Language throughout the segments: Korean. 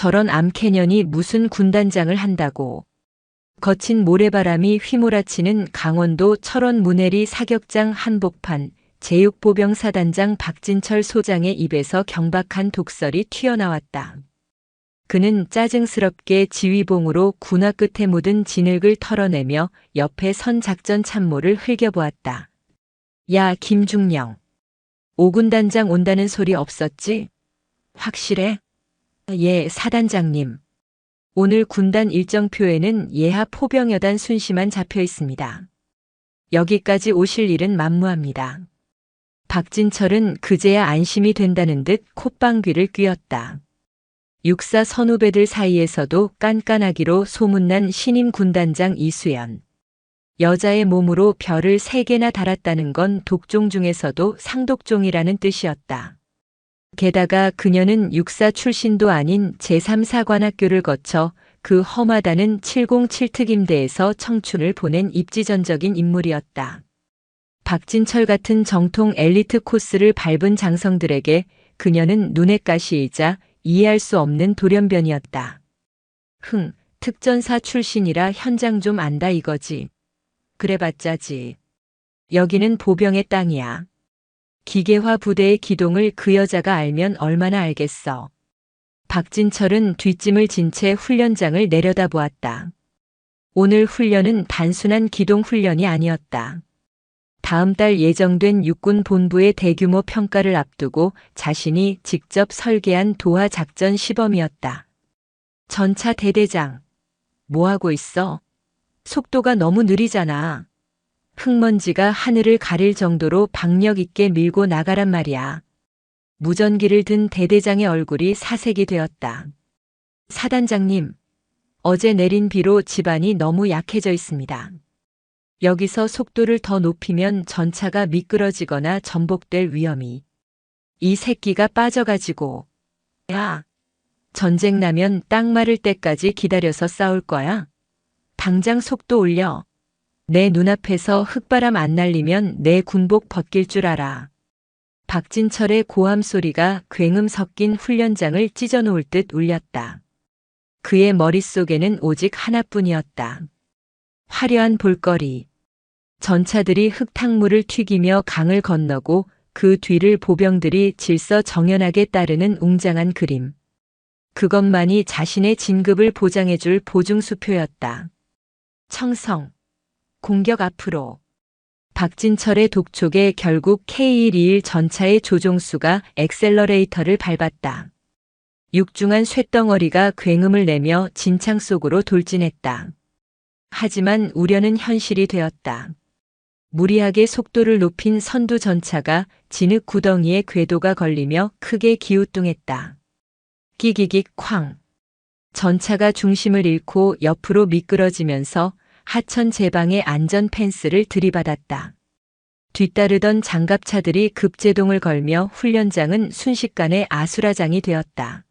저런 암캐년이 무슨 군단장을 한다고. 거친 모래바람이 휘몰아치는 강원도 철원 문해리 사격장 한복판, 제육보병사단장 박진철 소장의 입에서 경박한 독설이 튀어나왔다. 그는 짜증스럽게 지휘봉으로 군화 끝에 묻은 진흙을 털어내며 옆에 선 작전 참모를 흘겨보았다. 야, 김중령. 5군단장 온다는 소리 없었지? 확실해? 예, 사단장님. 오늘 군단 일정표에는 예하 포병여단 순시만 잡혀 있습니다. 여기까지 오실 일은 만무합니다. 박진철은 그제야 안심이 된다는 듯 콧방귀를 뀌었다. 육사 선후배들 사이에서도 깐깐하기로 소문난 신임 군단장 이수연. 여자의 몸으로 별을 3개나 달았다는 건 독종 중에서도 상독종이라는 뜻이었다. 게다가 그녀는 육사 출신도 아닌 제3사관학교를 거쳐 그 험하다는 707특임대에서 청춘을 보낸 입지전적인 인물이었다. 박진철 같은 정통 엘리트 코스를 밟은 장성들에게 그녀는 눈의 가시이자 이해할 수 없는 돌연변이었다. 특전사 출신이라 현장 좀 안다 이거지. 그래봤자지. 여기는 보병의 땅이야. 기계화 부대의 기동을 그 여자가 알면 얼마나 알겠어. 박진철은 뒷짐을 진 채 훈련장을 내려다보았다. 오늘 훈련은 단순한 기동 훈련이 아니었다. 다음 달 예정된 육군 본부의 대규모 평가를 앞두고 자신이 직접 설계한 도하 작전 시범이었다. 전차 대대장, 뭐하고 있어? 속도가 너무 느리잖아. 흙먼지가 하늘을 가릴 정도로 박력 있게 밀고 나가란 말이야. 무전기를 든 대대장의 얼굴이 사색이 되었다. 사단장님, 어제 내린 비로 집안이 너무 약해져 있습니다. 여기서 속도를 더 높이면 전차가 미끄러지거나 전복될 위험이. 이 새끼가 빠져가지고. 야, 전쟁 나면 땅 마를 때까지 기다려서 싸울 거야? 당장 속도 올려. 내 눈앞에서 흙바람 안 날리면 내 군복 벗길 줄 알아. 박진철의 고함 소리가 굉음 섞인 훈련장을 찢어놓을 듯 울렸다. 그의 머릿속에는 오직 하나뿐이었다. 화려한 볼거리. 전차들이 흙탕물을 튀기며 강을 건너고 그 뒤를 보병들이 질서정연하게 따르는 웅장한 그림. 그것만이 자신의 진급을 보장해줄 보증수표였다. 청성. 공격 앞으로. 박진철의 독촉에 결국 K121 전차의 조종수가 엑셀러레이터를 밟았다. 육중한 쇳덩어리가 굉음을 내며 진창 속으로 돌진했다. 하지만 우려는 현실이 되었다. 무리하게 속도를 높인 선두 전차가 진흙 구덩이에 궤도가 걸리며 크게 기우뚱했다. 끼기기 쾅. 전차가 중심을 잃고 옆으로 미끄러지면서 하천 제방의 안전 펜스를 들이받았다. 뒤따르던 장갑차들이 급제동을 걸며 훈련장은 순식간에 아수라장이 되었다.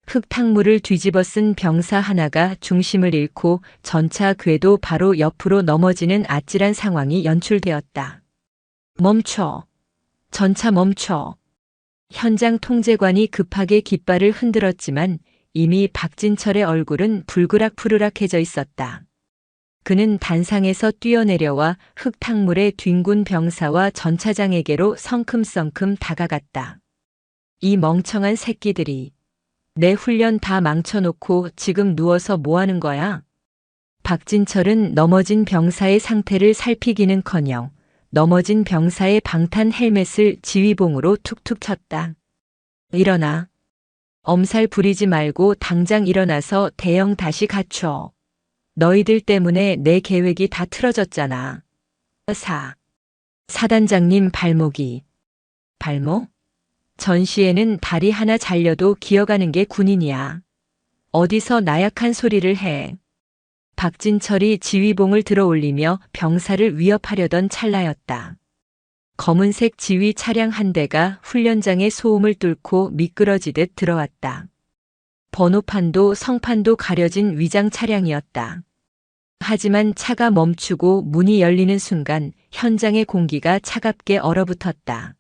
흙탕물을 뒤집어 쓴 병사 하나가 중심을 잃고 전차 궤도 바로 옆으로 넘어지는 아찔한 상황이 연출되었다. 멈춰. 전차 멈춰. 현장 통제관이 급하게 깃발을 흔들었지만 이미 박진철의 얼굴은 불그락푸르락해져 있었다. 그는 단상에서 뛰어내려와 흙탕물에 뒹군 병사와 전차장에게로 성큼성큼 다가갔다. 이 멍청한 새끼들이. 내 훈련 다 망쳐놓고 지금 누워서 뭐하는 거야? 박진철은 넘어진 병사의 상태를 살피기는커녕 넘어진 병사의 방탄 헬멧을 지휘봉으로 툭툭 쳤다. 일어나. 엄살 부리지 말고 당장 일어나서 대형 다시 갖춰. 너희들 때문에 내 계획이 다 틀어졌잖아. 사단장님 발목이. 발목? 전시에는 다리 하나 잘려도 기어가는 게 군인이야. 어디서 나약한 소리를 해. 박진철이 지휘봉을 들어 올리며 병사를 위협하려던 찰나였다. 검은색 지휘 차량 한 대가 훈련장의 소음을 뚫고 미끄러지듯 들어왔다. 번호판도 성판도 가려진 위장 차량이었다. 하지만 차가 멈추고 문이 열리는 순간 현장의 공기가 차갑게 얼어붙었다.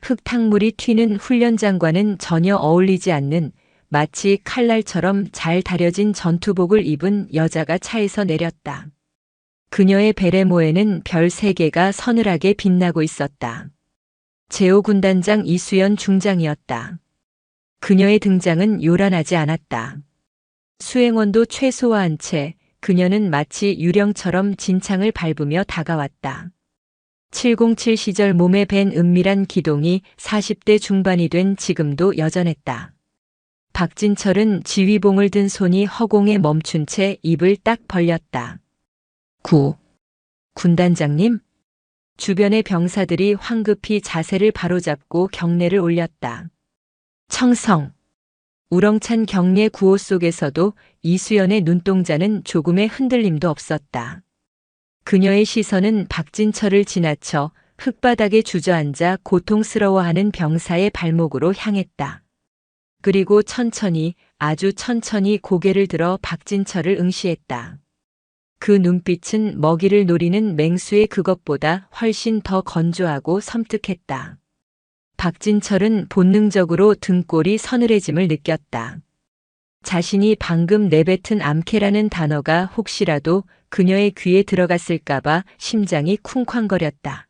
흙탕물이 튀는 훈련장과는 전혀 어울리지 않는 마치 칼날처럼 잘 다려진 전투복을 입은 여자가 차에서 내렸다. 그녀의 베레모에는 별 3개가 서늘하게 빛나고 있었다. 제5군단장 이수연 중장이었다. 그녀의 등장은 요란하지 않았다. 수행원도 최소화한 채 그녀는 마치 유령처럼 진창을 밟으며 다가왔다. 707 시절 몸에 밴 은밀한 기동이 40대 중반이 된 지금도 여전했다. 박진철은 지휘봉을 든 손이 허공에 멈춘 채 입을 딱 벌렸다. 군단장님? 주변의 병사들이 황급히 자세를 바로잡고 경례를 올렸다. 청성. 우렁찬 경례 구호 속에서도 이수연의 눈동자는 조금의 흔들림도 없었다. 그녀의 시선은 박진철을 지나쳐 흙바닥에 주저앉아 고통스러워하는 병사의 발목으로 향했다. 그리고 천천히, 아주 천천히 고개를 들어 박진철을 응시했다. 그 눈빛은 먹이를 노리는 맹수의 그것보다 훨씬 더 건조하고 섬뜩했다. 박진철은 본능적으로 등골이 서늘해짐을 느꼈다. 자신이 방금 내뱉은 암캐라는 단어가 혹시라도 그녀의 귀에 들어갔을까봐 심장이 쿵쾅거렸다.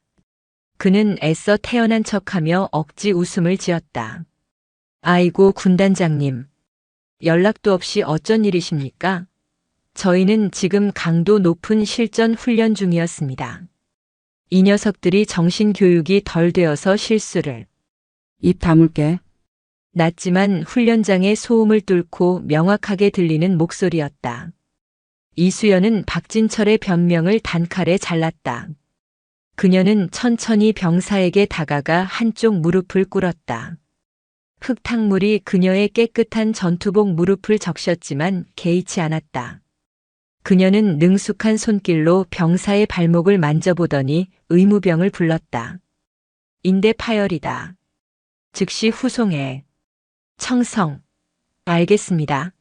그는 애써 태어난 척하며 억지 웃음을 지었다. 아이고 군단장님. 연락도 없이 어쩐 일이십니까? 저희는 지금 강도 높은 실전 훈련 중이었습니다. 이 녀석들이 정신교육이 덜 되어서 실수를. 입 다물게. 낮지만 훈련장의 소음을 뚫고 명확하게 들리는 목소리였다. 이수연은 박진철의 변명을 단칼에 잘랐다. 그녀는 천천히 병사에게 다가가 한쪽 무릎을 꿇었다. 흙탕물이 그녀의 깨끗한 전투복 무릎을 적셨지만 개의치 않았다. 그녀는 능숙한 손길로 병사의 발목을 만져보더니 의무병을 불렀다. 인대 파열이다. 즉시 후송해. 청성. 알겠습니다.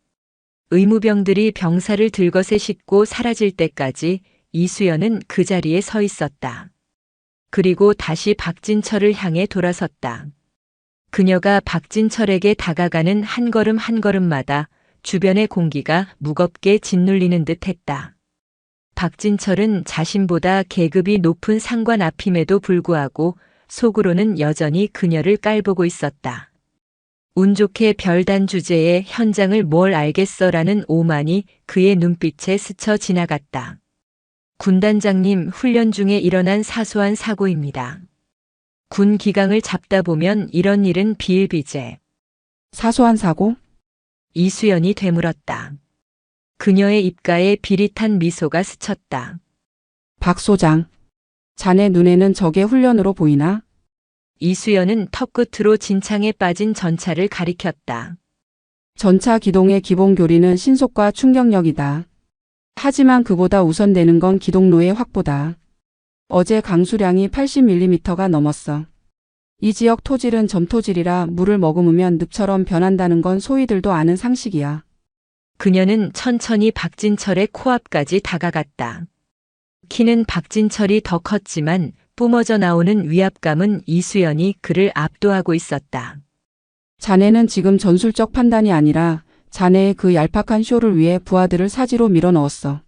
의무병들이 병사를 들것에 싣고 사라질 때까지 이수연은 그 자리에 서 있었다. 그리고 다시 박진철을 향해 돌아섰다. 그녀가 박진철에게 다가가는 한 걸음 한 걸음마다 주변의 공기가 무겁게 짓눌리는 듯 했다. 박진철은 자신보다 계급이 높은 상관 앞임에도 불구하고 속으로는 여전히 그녀를 깔보고 있었다. 운 좋게 별단 주제에 현장을 뭘 알겠어라는 오만이 그의 눈빛에 스쳐 지나갔다. 군단장님, 훈련 중에 일어난 사소한 사고입니다. 군 기강을 잡다 보면 이런 일은 비일비재. 사소한 사고? 이수연이 되물었다. 그녀의 입가에 비릿한 미소가 스쳤다. 박 소장. 자네 눈에는 저게 훈련으로 보이나? 이수연은 턱끝으로 진창에 빠진 전차를 가리켰다. 전차 기동의 기본 교리는 신속과 충격력이다. 하지만 그보다 우선되는 건 기동로의 확보다. 어제 강수량이 80mm가 넘었어. 이 지역 토질은 점토질이라 물을 머금으면 늪처럼 변한다는 건 소위들도 아는 상식이야. 그녀는 천천히 박진철의 코앞까지 다가갔다. 키는 박진철이 더 컸지만 뿜어져 나오는 위압감은 이수연이 그를 압도하고 있었다. 자네는 지금 전술적 판단이 아니라 자네의 그 얄팍한 쇼를 위해 부하들을 사지로 밀어넣었어.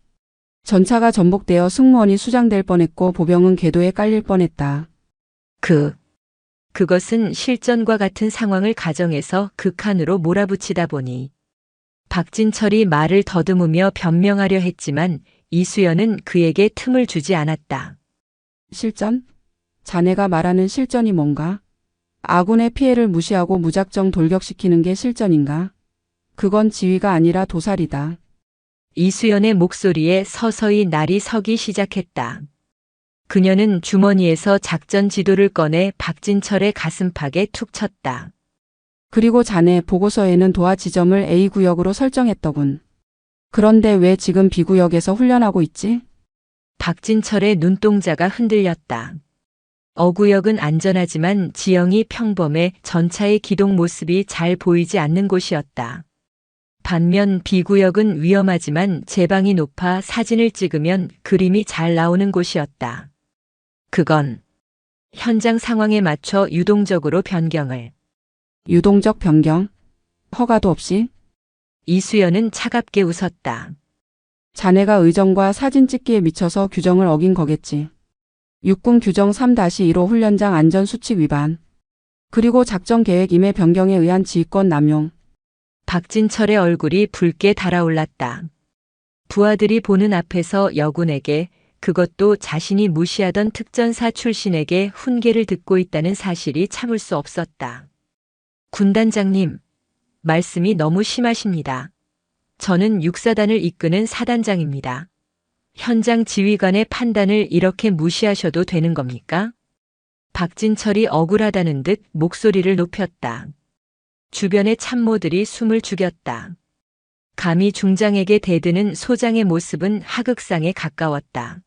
전차가 전복되어 승무원이 수장될 뻔했고 보병은 궤도에 깔릴 뻔했다. 그것은 실전과 같은 상황을 가정해서 극한으로 몰아붙이다 보니. 박진철이 말을 더듬으며 변명하려 했지만 이수연은 그에게 틈을 주지 않았다. 실전? 자네가 말하는 실전이 뭔가? 아군의 피해를 무시하고 무작정 돌격시키는 게 실전인가? 그건 지휘가 아니라 도살이다. 이수연의 목소리에 서서히 날이 서기 시작했다. 그녀는 주머니에서 작전 지도를 꺼내 박진철의 가슴팍에 툭 쳤다. 그리고 자네 보고서에는 도하 지점을 A구역으로 설정했더군. 그런데 왜 지금 B구역에서 훈련하고 있지? 박진철의 눈동자가 흔들렸다. 어구역은 안전하지만 지형이 평범해 전차의 기동 모습이 잘 보이지 않는 곳이었다. 반면 B구역은 위험하지만 제방이 높아 사진을 찍으면 그림이 잘 나오는 곳이었다. 그건 현장 상황에 맞춰 유동적으로 변경을. 유동적 변경? 허가도 없이? 이수연은 차갑게 웃었다. 자네가 의정과 사진 찍기에 미쳐서 규정을 어긴 거겠지. 육군 규정 3-1호 훈련장 안전수칙 위반. 그리고 작전 계획 임해 변경에 의한 지휘권 남용. 박진철의 얼굴이 붉게 달아올랐다. 부하들이 보는 앞에서 여군에게, 그것도 자신이 무시하던 특전사 출신에게 훈계를 듣고 있다는 사실이 참을 수 없었다. 군단장님, 말씀이 너무 심하십니다. 저는 육사단을 이끄는 사단장입니다. 현장 지휘관의 판단을 이렇게 무시하셔도 되는 겁니까? 박진철이 억울하다는 듯 목소리를 높였다. 주변의 참모들이 숨을 죽였다. 감히 중장에게 대드는 소장의 모습은 하극상에 가까웠다.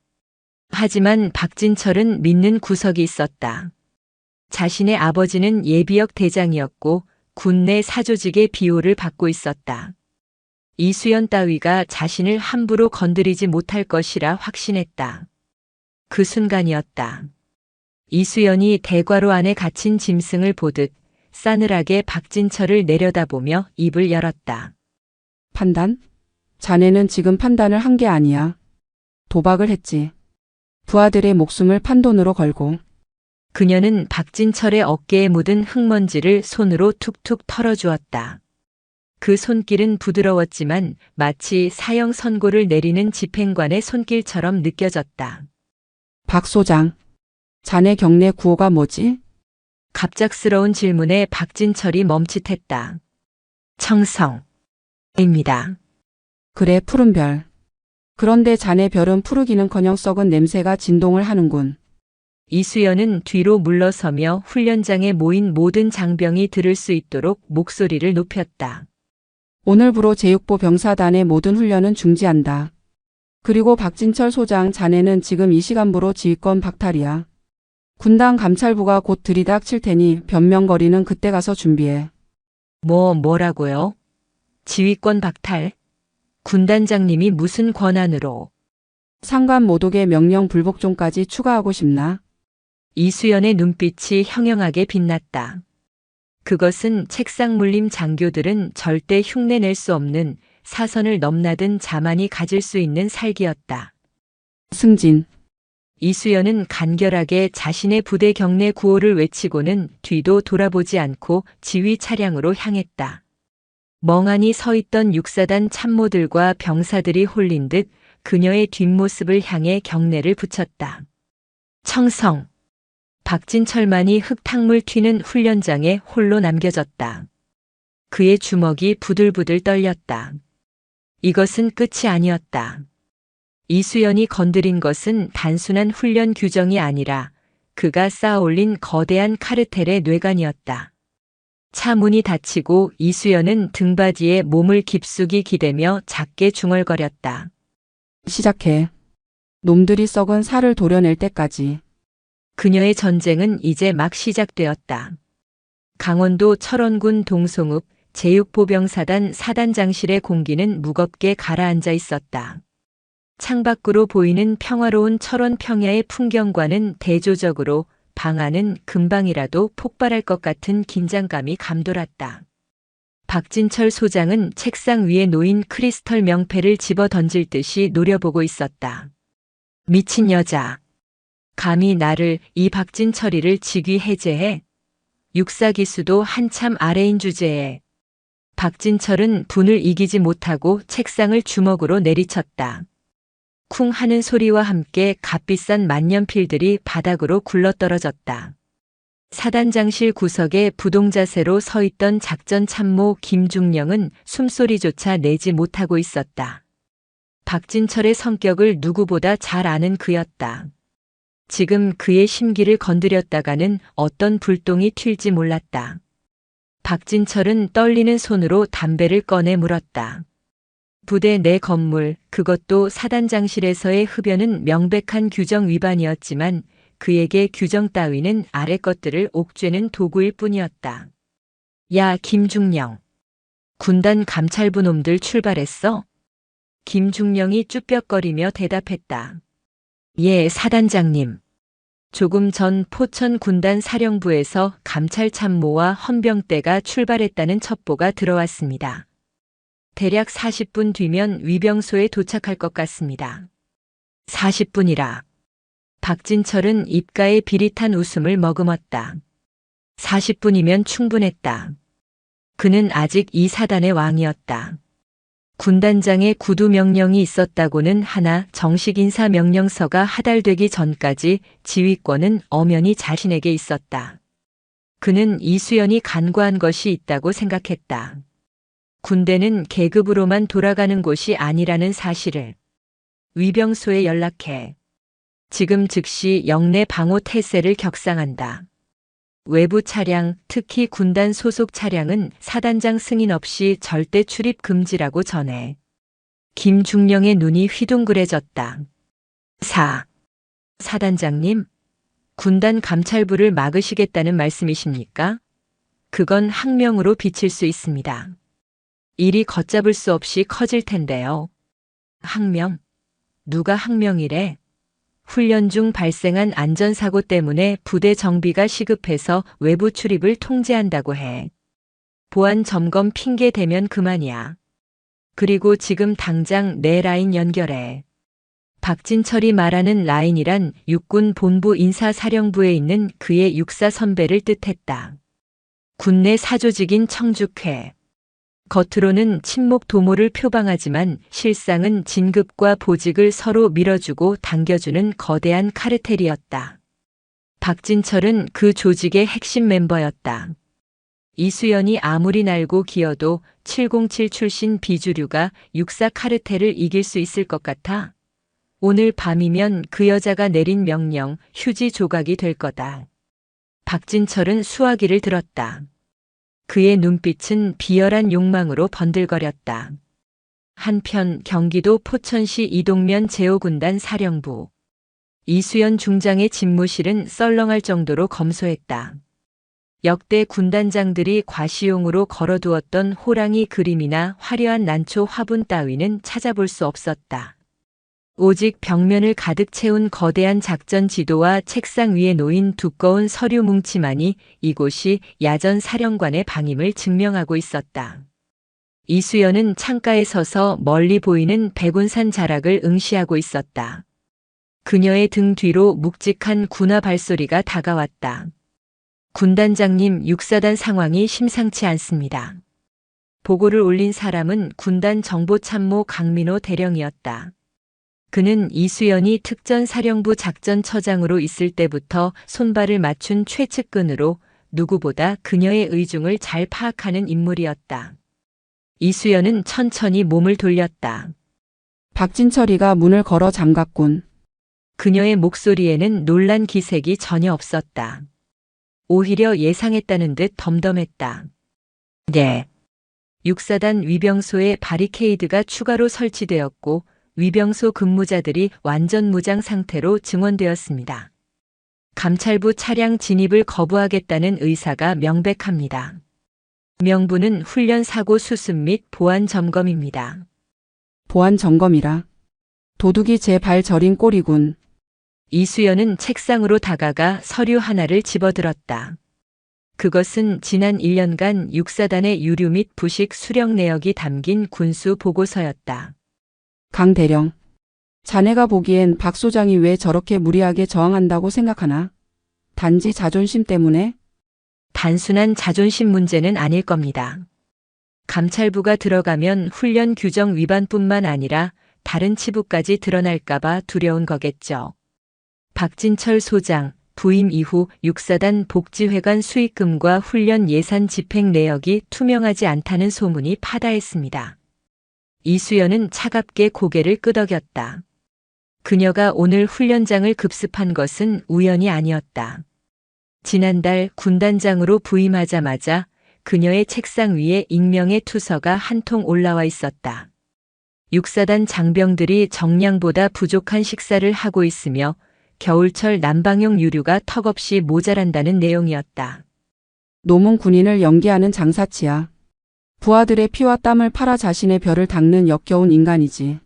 하지만 박진철은 믿는 구석이 있었다. 자신의 아버지는 예비역 대장이었고 군 내 사조직의 비호를 받고 있었다. 이수연 따위가 자신을 함부로 건드리지 못할 것이라 확신했다. 그 순간이었다. 이수연이 대과로 안에 갇힌 짐승을 보듯 싸늘하게 박진철을 내려다보며 입을 열었다. 판단? 자네는 지금 판단을 한 게 아니야. 도박을 했지. 부하들의 목숨을 판돈으로 걸고. 그녀는 박진철의 어깨에 묻은 흙먼지를 손으로 툭툭 털어주었다. 그 손길은 부드러웠지만 마치 사형 선고를 내리는 집행관의 손길처럼 느껴졌다. 박 소장, 자네 경례 구호가 뭐지? 갑작스러운 질문에 박진철이 멈칫했다. 청성입니다. 그래, 푸른 별. 그런데 자네 별은 푸르기는커녕 썩은 냄새가 진동을 하는군. 이수연은 뒤로 물러서며 훈련장에 모인 모든 장병이 들을 수 있도록 목소리를 높였다. 오늘부로 제6보 병사단의 모든 훈련은 중지한다. 그리고 박진철 소장, 자네는 지금 이 시간부로 지휘권 박탈이야. 군당 감찰부가 곧 들이닥칠 테니 변명거리는 그때 가서 준비해. 뭐라고요? 지휘권 박탈? 군단장님이 무슨 권한으로? 상관 모독의 명령 불복종까지 추가하고 싶나? 이수연의 눈빛이 형형하게 빛났다. 그것은 책상 물림 장교들은 절대 흉내낼 수 없는 사선을 넘나든 자만이 가질 수 있는 살기였다. 승진. 이수연은 간결하게 자신의 부대 경례 구호를 외치고는 뒤도 돌아보지 않고 지휘 차량으로 향했다. 멍하니 서 있던 육사단 참모들과 병사들이 홀린 듯 그녀의 뒷모습을 향해 경례를 붙였다. 청성. 박진철만이 흙탕물 튀는 훈련장에 홀로 남겨졌다. 그의 주먹이 부들부들 떨렸다. 이것은 끝이 아니었다. 이수연이 건드린 것은 단순한 훈련 규정이 아니라 그가 쌓아올린 거대한 카르텔의 뇌관이었다. 차 문이 닫히고 이수연은 등받이에 몸을 깊숙이 기대며 작게 중얼거렸다. 시작해. 놈들이 썩은 살을 도려낼 때까지. 그녀의 전쟁은 이제 막 시작되었다. 강원도 철원군 동송읍 제6보병사단 사단장실의 공기는 무겁게 가라앉아 있었다. 창밖으로 보이는 평화로운 철원 평야의 풍경과는 대조적으로 방 안은 금방이라도 폭발할 것 같은 긴장감이 감돌았다. 박진철 소장은 책상 위에 놓인 크리스털 명패를 집어 던질 듯이 노려보고 있었다. 미친 여자. 감히 나를, 이 박진철이를 직위 해제해? 육사기수도 한참 아래인 주제에. 박진철은 분을 이기지 못하고 책상을 주먹으로 내리쳤다. 쿵 하는 소리와 함께 값비싼 만년필들이 바닥으로 굴러떨어졌다. 사단장실 구석에 부동자세로 서 있던 작전 참모 김중령은 숨소리조차 내지 못하고 있었다. 박진철의 성격을 누구보다 잘 아는 그였다. 지금 그의 심기를 건드렸다가는 어떤 불똥이 튈지 몰랐다. 박진철은 떨리는 손으로 담배를 꺼내 물었다. 부대 내 건물, 그것도 사단장실에서의 흡연은 명백한 규정 위반이었지만 그에게 규정 따위는 아래 것들을 옥죄는 도구일 뿐이었다. 야, 김중령. 군단 감찰부 놈들 출발했어? 김중령이 쭈뼛거리며 대답했다. 예, 사단장님. 조금 전 포천 군단 사령부에서 감찰 참모와 헌병대가 출발했다는 첩보가 들어왔습니다. 대략 40분 뒤면 위병소에 도착할 것 같습니다. 40분이라. 박진철은 입가에 비릿한 웃음을 머금었다. 40분이면 충분했다. 그는 아직 이 사단의 왕이었다. 군단장의 구두 명령이 있었다고는 하나 정식 인사 명령서가 하달되기 전까지 지휘권은 엄연히 자신에게 있었다. 그는 이수연이 간과한 것이 있다고 생각했다. 군대는 계급으로만 돌아가는 곳이 아니라는 사실을. 위병소에 연락해. 지금 즉시 영내 방호 태세를 격상한다. 외부 차량, 특히 군단 소속 차량은 사단장 승인 없이 절대 출입 금지라고 전해. 김중령의 눈이 휘둥그레졌다. 사단장님, 군단 감찰부를 막으시겠다는 말씀이십니까? 그건 항명으로 비칠 수 있습니다. 일이 걷잡을 수 없이 커질 텐데요. 항명? 누가 항명이래? 훈련 중 발생한 안전사고 때문에 부대 정비가 시급해서 외부 출입을 통제한다고 해. 보안 점검 핑계 대면 그만이야. 그리고 지금 당장 내 라인 연결해. 박진철이 말하는 라인이란 육군 본부 인사사령부에 있는 그의 육사 선배를 뜻했다. 군내 사조직인 청죽회. 겉으로는 친목 도모를 표방하지만 실상은 진급과 보직을 서로 밀어주고 당겨주는 거대한 카르텔이었다. 박진철은 그 조직의 핵심 멤버였다. 이수연이 아무리 날고 기어도 707 출신 비주류가 육사 카르텔을 이길 수 있을 것 같아? 오늘 밤이면 그 여자가 내린 명령, 휴지 조각이 될 거다. 박진철은 수화기를 들었다. 그의 눈빛은 비열한 욕망으로 번들거렸다. 한편 경기도 포천시 이동면 제5군단 사령부. 이수연 중장의 집무실은 썰렁할 정도로 검소했다. 역대 군단장들이 과시용으로 걸어두었던 호랑이 그림이나 화려한 난초 화분 따위는 찾아볼 수 없었다. 오직 벽면을 가득 채운 거대한 작전 지도와 책상 위에 놓인 두꺼운 서류 뭉치만이 이곳이 야전 사령관의 방임을 증명하고 있었다. 이수연은 창가에 서서 멀리 보이는 백운산 자락을 응시하고 있었다. 그녀의 등 뒤로 묵직한 군화 발소리가 다가왔다. 군단장님, 육사단 상황이 심상치 않습니다. 보고를 올린 사람은 군단 정보참모 강민호 대령이었다. 그는 이수연이 특전사령부 작전처장으로 있을 때부터 손발을 맞춘 최측근으로 누구보다 그녀의 의중을 잘 파악하는 인물이었다. 이수연은 천천히 몸을 돌렸다. 박진철이가 문을 걸어 잠갔군. 그녀의 목소리에는 놀란 기색이 전혀 없었다. 오히려 예상했다는 듯 덤덤했다. 네. 육사단 위병소에 바리케이드가 추가로 설치되었고 위병소 근무자들이 완전 무장 상태로 증원되었습니다. 감찰부 차량 진입을 거부하겠다는 의사가 명백합니다. 명분은 훈련 사고 수습 및 보안 점검입니다. 보안 점검이라. 도둑이 제 발 저린 꼴이군. 이수연은 책상으로 다가가 서류 하나를 집어들었다. 그것은 지난 1년간 육사단의 유류 및 부식 수령 내역이 담긴 군수 보고서였다. 강 대령. 자네가 보기엔 박 소장이 왜 저렇게 무리하게 저항한다고 생각하나? 단지 자존심 때문에? 단순한 자존심 문제는 아닐 겁니다. 감찰부가 들어가면 훈련 규정 위반뿐만 아니라 다른 치부까지 드러날까봐 두려운 거겠죠. 박진철 소장, 부임 이후 육사단 복지회관 수익금과 훈련 예산 집행 내역이 투명하지 않다는 소문이 파다했습니다. 이수연은 차갑게 고개를 끄덕였다. 그녀가 오늘 훈련장을 급습한 것은 우연이 아니었다. 지난달 군단장으로 부임하자마자 그녀의 책상 위에 익명의 투서가 한 통 올라와 있었다. 육사단 장병들이 정량보다 부족한 식사를 하고 있으며 겨울철 난방용 유류가 턱없이 모자란다는 내용이었다. 노문 군인을 연기하는 장사치야. 부하들의 피와 땀을 팔아 자신의 별을 닦는 역겨운 인간이지.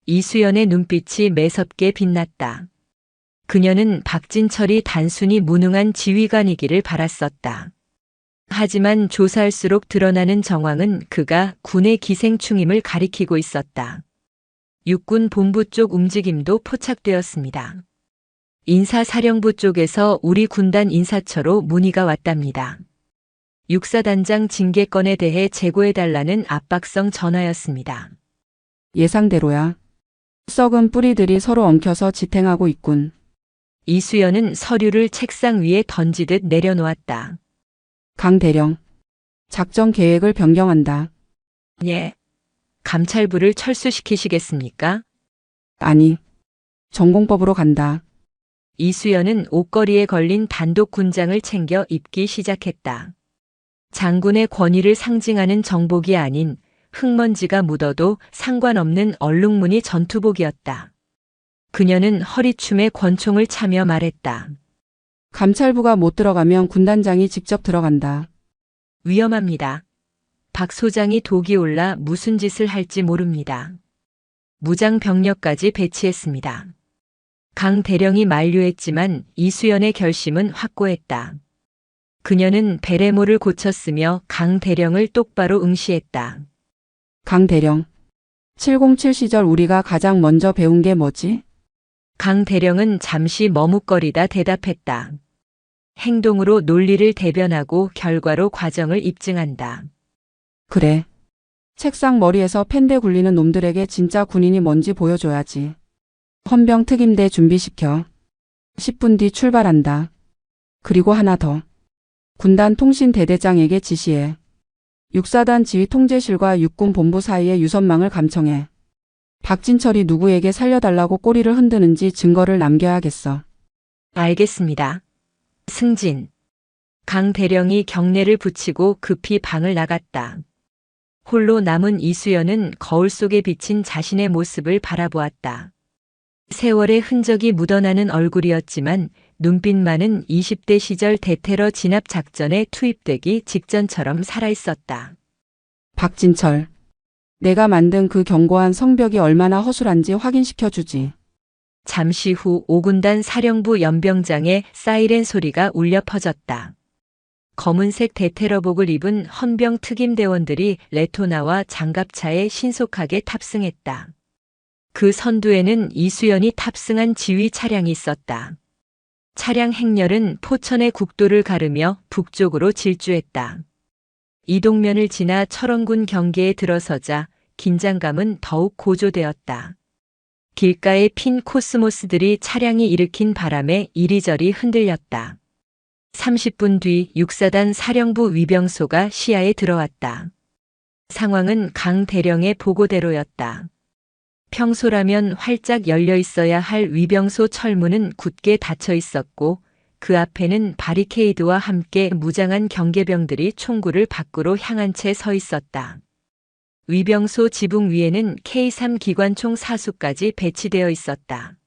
이수연의 눈빛이 매섭게 빛났다. 그녀는 박진철이 단순히 무능한 지휘관이기를 바랐었다. 하지만 조사할수록 드러나는 정황은 그가 군의 기생충임을 가리키고 있었다. 육군 본부 쪽 움직임도 포착되었습니다. 인사사령부 쪽에서 우리 군단 인사처로 문의가 왔답니다. 육사단장 징계 건에 대해 재고해달라는 압박성 전화였습니다. 예상대로야. 썩은 뿌리들이 서로 엉켜서 지탱하고 있군. 이수연은 서류를 책상 위에 던지듯 내려놓았다. 강 대령. 작전 계획을 변경한다. 예. 감찰부를 철수시키시겠습니까? 아니. 전공법으로 간다. 이수연은 옷걸이에 걸린 단독 군장을 챙겨 입기 시작했다. 장군의 권위를 상징하는 정복이 아닌 흙먼지가 묻어도 상관없는 얼룩무늬 전투복이었다. 그녀는 허리춤에 권총을 차며 말했다. 감찰부가 못 들어가면 군단장이 직접 들어간다. 위험합니다. 박 소장이 독이 올라 무슨 짓을 할지 모릅니다. 무장 병력까지 배치했습니다. 강 대령이 만류했지만 이수연의 결심은 확고했다. 그녀는 베레모를 고쳤으며 강 대령을 똑바로 응시했다. 강 대령. 707 시절 우리가 가장 먼저 배운 게 뭐지? 강 대령은 잠시 머뭇거리다 대답했다. 행동으로 논리를 대변하고 결과로 과정을 입증한다. 그래. 책상 머리에서 펜대 굴리는 놈들에게 진짜 군인이 뭔지 보여줘야지. 헌병 특임대 준비시켜. 10분 뒤 출발한다. 그리고 하나 더. 군단 통신 대대장에게 지시해. 육사단 지휘 통제실과 육군 본부 사이의 유선망을 감청해. 박진철이 누구에게 살려달라고 꼬리를 흔드는지 증거를 남겨야겠어. 알겠습니다. 승진. 강 대령이 경례를 붙이고 급히 방을 나갔다. 홀로 남은 이수연은 거울 속에 비친 자신의 모습을 바라보았다. 세월의 흔적이 묻어나는 얼굴이었지만 눈빛만은 20대 시절 대테러 진압 작전에 투입되기 직전처럼 살아있었다. 박진철. 내가 만든 그 견고한 성벽이 얼마나 허술한지 확인시켜주지. 잠시 후 5군단 사령부 연병장의 사이렌 소리가 울려 퍼졌다. 검은색 대테러복을 입은 헌병 특임대원들이 레토나와 장갑차에 신속하게 탑승했다. 그 선두에는 이수연이 탑승한 지휘 차량이 있었다. 차량 행렬은 포천의 국도를 가르며 북쪽으로 질주했다. 이동면을 지나 철원군 경계에 들어서자 긴장감은 더욱 고조되었다. 길가에 핀 코스모스들이 차량이 일으킨 바람에 이리저리 흔들렸다. 30분 뒤 육사단 사령부 위병소가 시야에 들어왔다. 상황은 강 대령의 보고대로였다. 평소라면 활짝 열려 있어야 할 위병소 철문은 굳게 닫혀 있었고 그 앞에는 바리케이드와 함께 무장한 경계병들이 총구를 밖으로 향한 채 서 있었다. 위병소 지붕 위에는 K3 기관총 사수까지 배치되어 있었다.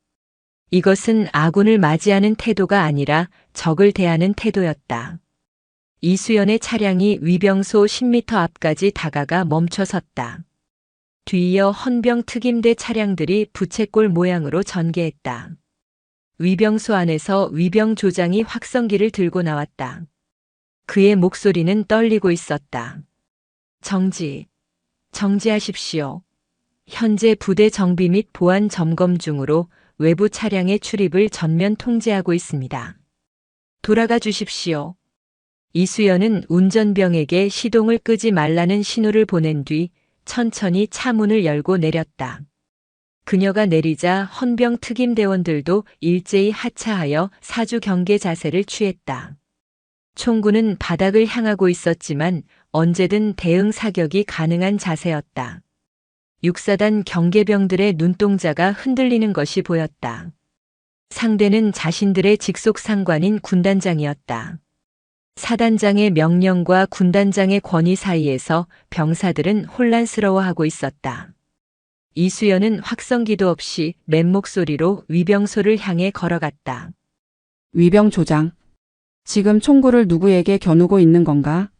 이것은 아군을 맞이하는 태도가 아니라 적을 대하는 태도였다. 이수연의 차량이 위병소 10m 앞까지 다가가 멈춰섰다. 뒤이어 헌병 특임대 차량들이 부채꼴 모양으로 전개했다. 위병소 안에서 위병 조장이 확성기를 들고 나왔다. 그의 목소리는 떨리고 있었다. 정지하십시오. 현재 부대 정비 및 보안 점검 중으로 외부 차량의 출입을 전면 통제하고 있습니다. 돌아가 주십시오. 이수연은 운전병에게 시동을 끄지 말라는 신호를 보낸 뒤 천천히 차 문을 열고 내렸다. 그녀가 내리자 헌병 특임대원들도 일제히 하차하여 사주 경계 자세를 취했다. 총구는 바닥을 향하고 있었지만 언제든 대응 사격이 가능한 자세였다. 육사단 경계병들의 눈동자가 흔들리는 것이 보였다. 상대는 자신들의 직속 상관인 군단장이었다. 사단장의 명령과 군단장의 권위 사이에서 병사들은 혼란스러워하고 있었다. 이수연은 확성기도 없이 맨목소리로 위병소를 향해 걸어갔다. 위병 조장. 지금 총구를 누구에게 겨누고 있는 건가?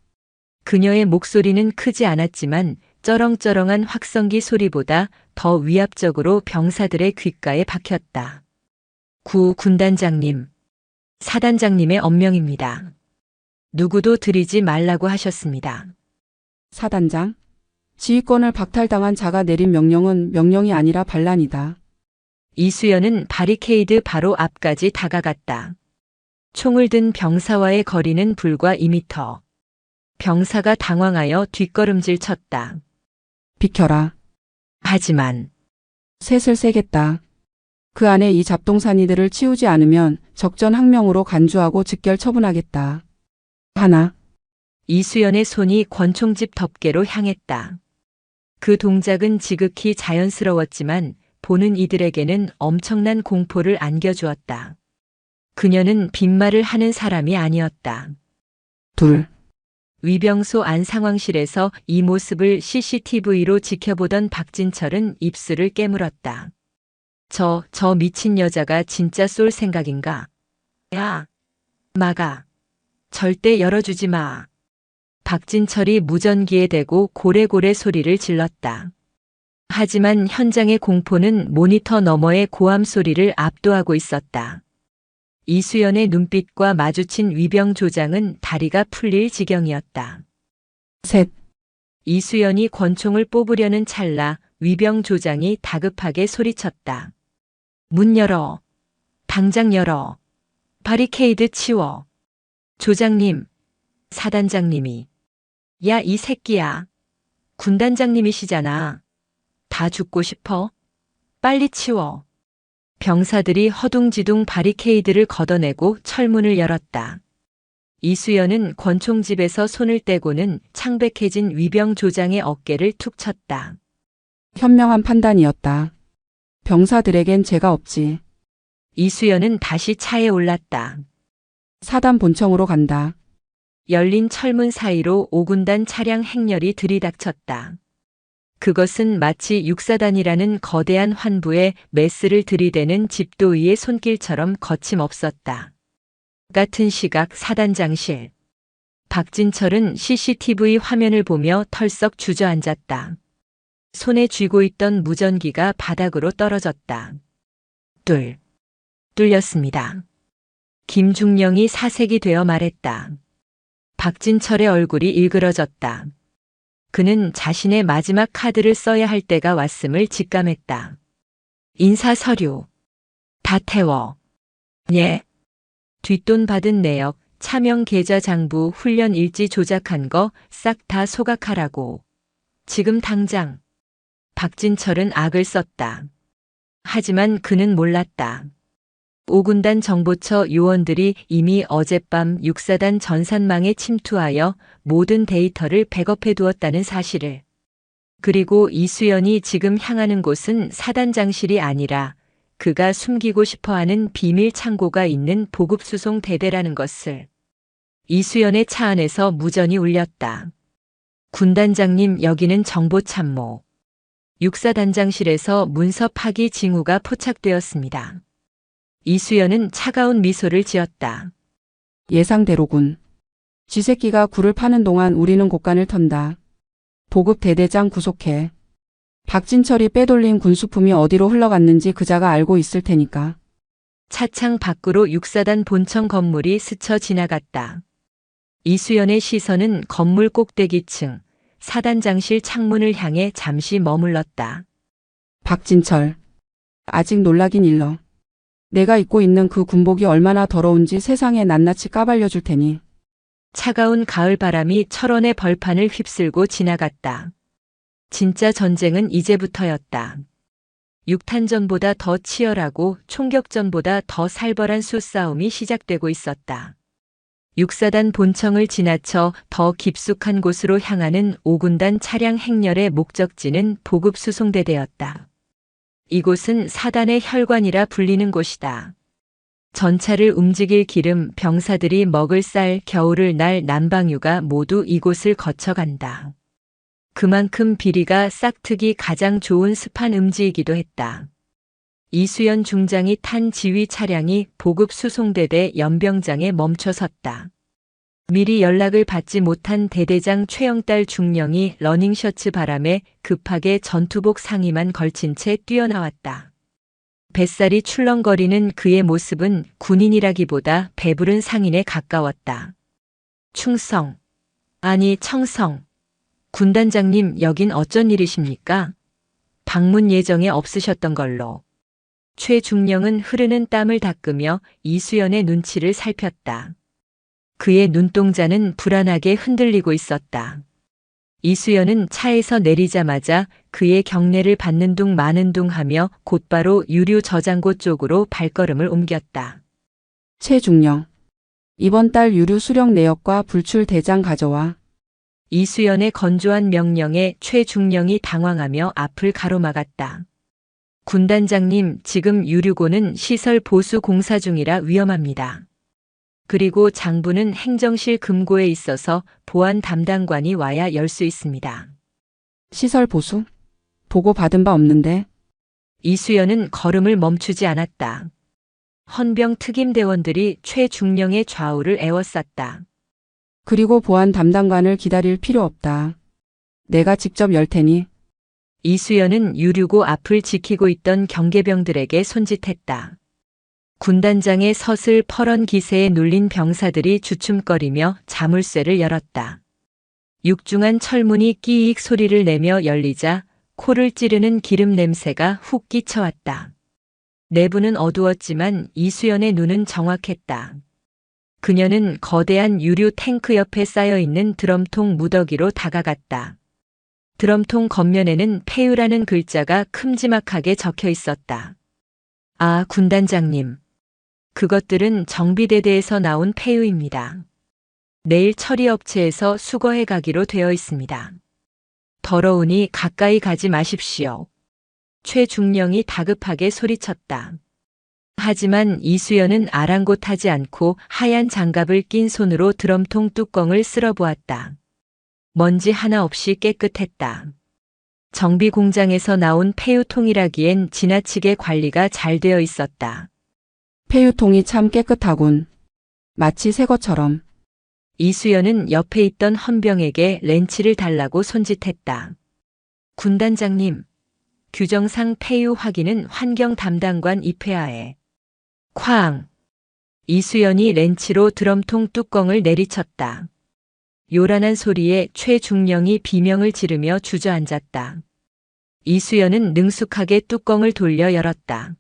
그녀의 목소리는 크지 않았지만 쩌렁쩌렁한 확성기 소리보다 더 위압적으로 병사들의 귓가에 박혔다. 구 군단장님, 사단장님의 엄명입니다. 누구도 들이지 말라고 하셨습니다. 사단장? 지휘권을 박탈당한 자가 내린 명령은 명령이 아니라 반란이다. 이수연은 바리케이드 바로 앞까지 다가갔다. 총을 든 병사와의 거리는 불과 2미터. 병사가 당황하여 뒷걸음질 쳤다. 비켜라. 하지만 셋을 세겠다. 그 안에 이 잡동사니들을 치우지 않으면 적전항명으로 간주하고 즉결 처분하겠다. 하나. 이수연의 손이 권총집 덮개로 향했다. 그 동작은 지극히 자연스러웠지만 보는 이들에게는 엄청난 공포를 안겨주었다. 그녀는 빈말을 하는 사람이 아니었다. 둘. 위병소 안 상황실에서 이 모습을 CCTV로 지켜보던 박진철은 입술을 깨물었다. 저 미친 여자가 진짜 쏠 생각인가? 야, 막아. 절대 열어주지 마. 박진철이 무전기에 대고 고래고래 소리를 질렀다. 하지만 현장의 공포는 모니터 너머의 고함 소리를 압도하고 있었다. 이수연의 눈빛과 마주친 위병 조장은 다리가 풀릴 지경이었다. 셋. 이수연이 권총을 뽑으려는 찰나 위병 조장이 다급하게 소리쳤다. 문 열어. 당장 열어. 바리케이드 치워. 조장님, 사단장님이. 야, 이 새끼야. 군단장님이시잖아. 다 죽고 싶어? 빨리 치워. 병사들이 허둥지둥 바리케이드를 걷어내고 철문을 열었다. 이수연은 권총집에서 손을 떼고는 창백해진 위병 조장의 어깨를 툭 쳤다. 현명한 판단이었다. 병사들에겐 죄가 없지. 이수연은 다시 차에 올랐다. 사단 본청으로 간다. 열린 철문 사이로 5군단 차량 행렬이 들이닥쳤다. 그것은 마치 육사단이라는 거대한 환부에 메스를 들이대는 집도의의 손길처럼 거침없었다. 같은 시각 사단장실. 박진철은 CCTV 화면을 보며 털썩 주저앉았다. 손에 쥐고 있던 무전기가 바닥으로 떨어졌다. 뚫렸습니다. 김중령이 사색이 되어 말했다. 박진철의 얼굴이 일그러졌다. 그는 자신의 마지막 카드를 써야 할 때가 왔음을 직감했다. 인사서류. 다 태워. 예. 뒷돈 받은 내역, 차명 계좌 장부 훈련 일지 조작한 거 싹 다 소각하라고. 지금 당장. 박진철은 악을 썼다. 하지만 그는 몰랐다. 5군단 정보처 요원들이 이미 어젯밤 육사단 전산망에 침투하여 모든 데이터를 백업해 두었다는 사실을. 그리고 이수연이 지금 향하는 곳은 사단장실이 아니라 그가 숨기고 싶어하는 비밀 창고가 있는 보급수송 대대라는 것을. 이수연의 차 안에서 무전이 울렸다. 군단장님, 여기는 정보참모. 육사단장실에서 문서 파기 징후가 포착되었습니다. 이수연은 차가운 미소를 지었다. 예상대로군. 쥐새끼가 굴을 파는 동안 우리는 곡간을 턴다. 보급 대대장 구속해. 박진철이 빼돌린 군수품이 어디로 흘러갔는지 그자가 알고 있을 테니까. 차창 밖으로 육사단 본청 건물이 스쳐 지나갔다. 이수연의 시선은 건물 꼭대기층, 사단장실 창문을 향해 잠시 머물렀다. 박진철. 아직 놀라긴 일러. 내가 입고 있는 그 군복이 얼마나 더러운지 세상에 낱낱이 까발려 줄 테니. 차가운 가을 바람이 철원의 벌판을 휩쓸고 지나갔다. 진짜 전쟁은 이제부터였다. 육탄전보다 더 치열하고 총격전보다 더 살벌한 수싸움이 시작되고 있었다. 육사단 본청을 지나쳐 더 깊숙한 곳으로 향하는 5군단 차량 행렬의 목적지는 보급수송대대였다. 이곳은 사단의 혈관이라 불리는 곳이다. 전차를 움직일 기름, 병사들이 먹을 쌀, 겨울을 날 난방유가 모두 이곳을 거쳐간다. 그만큼 비리가 싹트기 가장 좋은 습한 음지이기도 했다. 이수연 중장이 탄 지휘 차량이 보급 수송대대 연병장에 멈춰섰다. 미리 연락을 받지 못한 대대장 최영달 중령이 러닝셔츠 바람에 급하게 전투복 상의만 걸친 채 뛰어나왔다. 뱃살이 출렁거리는 그의 모습은 군인이라기보다 배부른 상인에 가까웠다. 충성. 아니 청성. 군단장님 여긴 어쩐 일이십니까? 방문 예정에 없으셨던 걸로. 최중령은 흐르는 땀을 닦으며 이수연의 눈치를 살폈다. 그의 눈동자는 불안하게 흔들리고 있었다. 이수연은 차에서 내리자마자 그의 경례를 받는 둥 마는 둥 하며 곧바로 유류 저장고 쪽으로 발걸음을 옮겼다. 최중령. 이번 달 유류 수령 내역과 불출 대장 가져와. 이수연의 건조한 명령에 최중령이 당황하며 앞을 가로막았다. 군단장님, 지금 유류고는 시설 보수 공사 중이라 위험합니다. 그리고 장부는 행정실 금고에 있어서 보안 담당관이 와야 열 수 있습니다. 시설 보수? 보고 받은 바 없는데. 이수연은 걸음을 멈추지 않았다. 헌병 특임대원들이 최중령의 좌우를 에워쌌다. 그리고 보안 담당관을 기다릴 필요 없다. 내가 직접 열 테니. 이수연은 유류고 앞을 지키고 있던 경계병들에게 손짓했다. 군단장의 서슬 퍼런 기세에 눌린 병사들이 주춤거리며 자물쇠를 열었다. 육중한 철문이 끼익 소리를 내며 열리자 코를 찌르는 기름 냄새가 훅 끼쳐왔다. 내부는 어두웠지만 이수연의 눈은 정확했다. 그녀는 거대한 유류 탱크 옆에 쌓여있는 드럼통 무더기로 다가갔다. 드럼통 겉면에는 폐유라는 글자가 큼지막하게 적혀 있었다. 아, 군단장님. 그것들은 정비대대에서 나온 폐유입니다. 내일 처리업체에서 수거해 가기로 되어 있습니다. 더러우니 가까이 가지 마십시오. 최중령이 다급하게 소리쳤다. 하지만 이수연은 아랑곳하지 않고 하얀 장갑을 낀 손으로 드럼통 뚜껑을 쓸어보았다. 먼지 하나 없이 깨끗했다. 정비 공장에서 나온 폐유통이라기엔 지나치게 관리가 잘 되어 있었다. 폐유통이 참 깨끗하군. 마치 새 것처럼. 이수연은 옆에 있던 헌병에게 렌치를 달라고 손짓했다. 군단장님, 규정상 폐유 확인은 환경 담당관 입회하에. 쾅! 이수연이 렌치로 드럼통 뚜껑을 내리쳤다. 요란한 소리에 최중령이 비명을 지르며 주저앉았다. 이수연은 능숙하게 뚜껑을 돌려 열었다.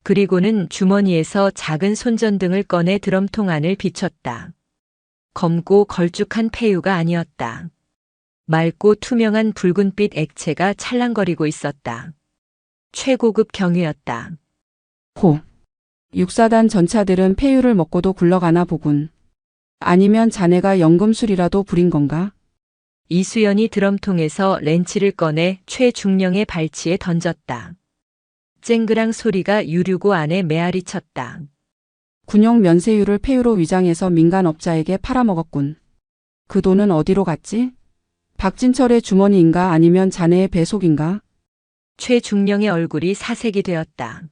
그리고는 주머니에서 작은 손전등을 꺼내 드럼통 안을 비췄다. 검고 걸쭉한 폐유가 아니었다. 맑고 투명한 붉은빛 액체가 찰랑거리고 있었다. 최고급 경유였다. 호. 육사단 전차들은 폐유를 먹고도 굴러가나 보군. 아니면 자네가 연금술이라도 부린 건가? 이수연이 드럼통에서 렌치를 꺼내 최중령의 발치에 던졌다. 쨍그랑 소리가 유류고 안에 메아리 쳤다. 군용 면세유를 폐유로 위장해서 민간업자에게 팔아먹었군. 그 돈은 어디로 갔지? 박진철의 주머니인가 아니면 자네의 배속인가? 최중령의 얼굴이 사색이 되었다.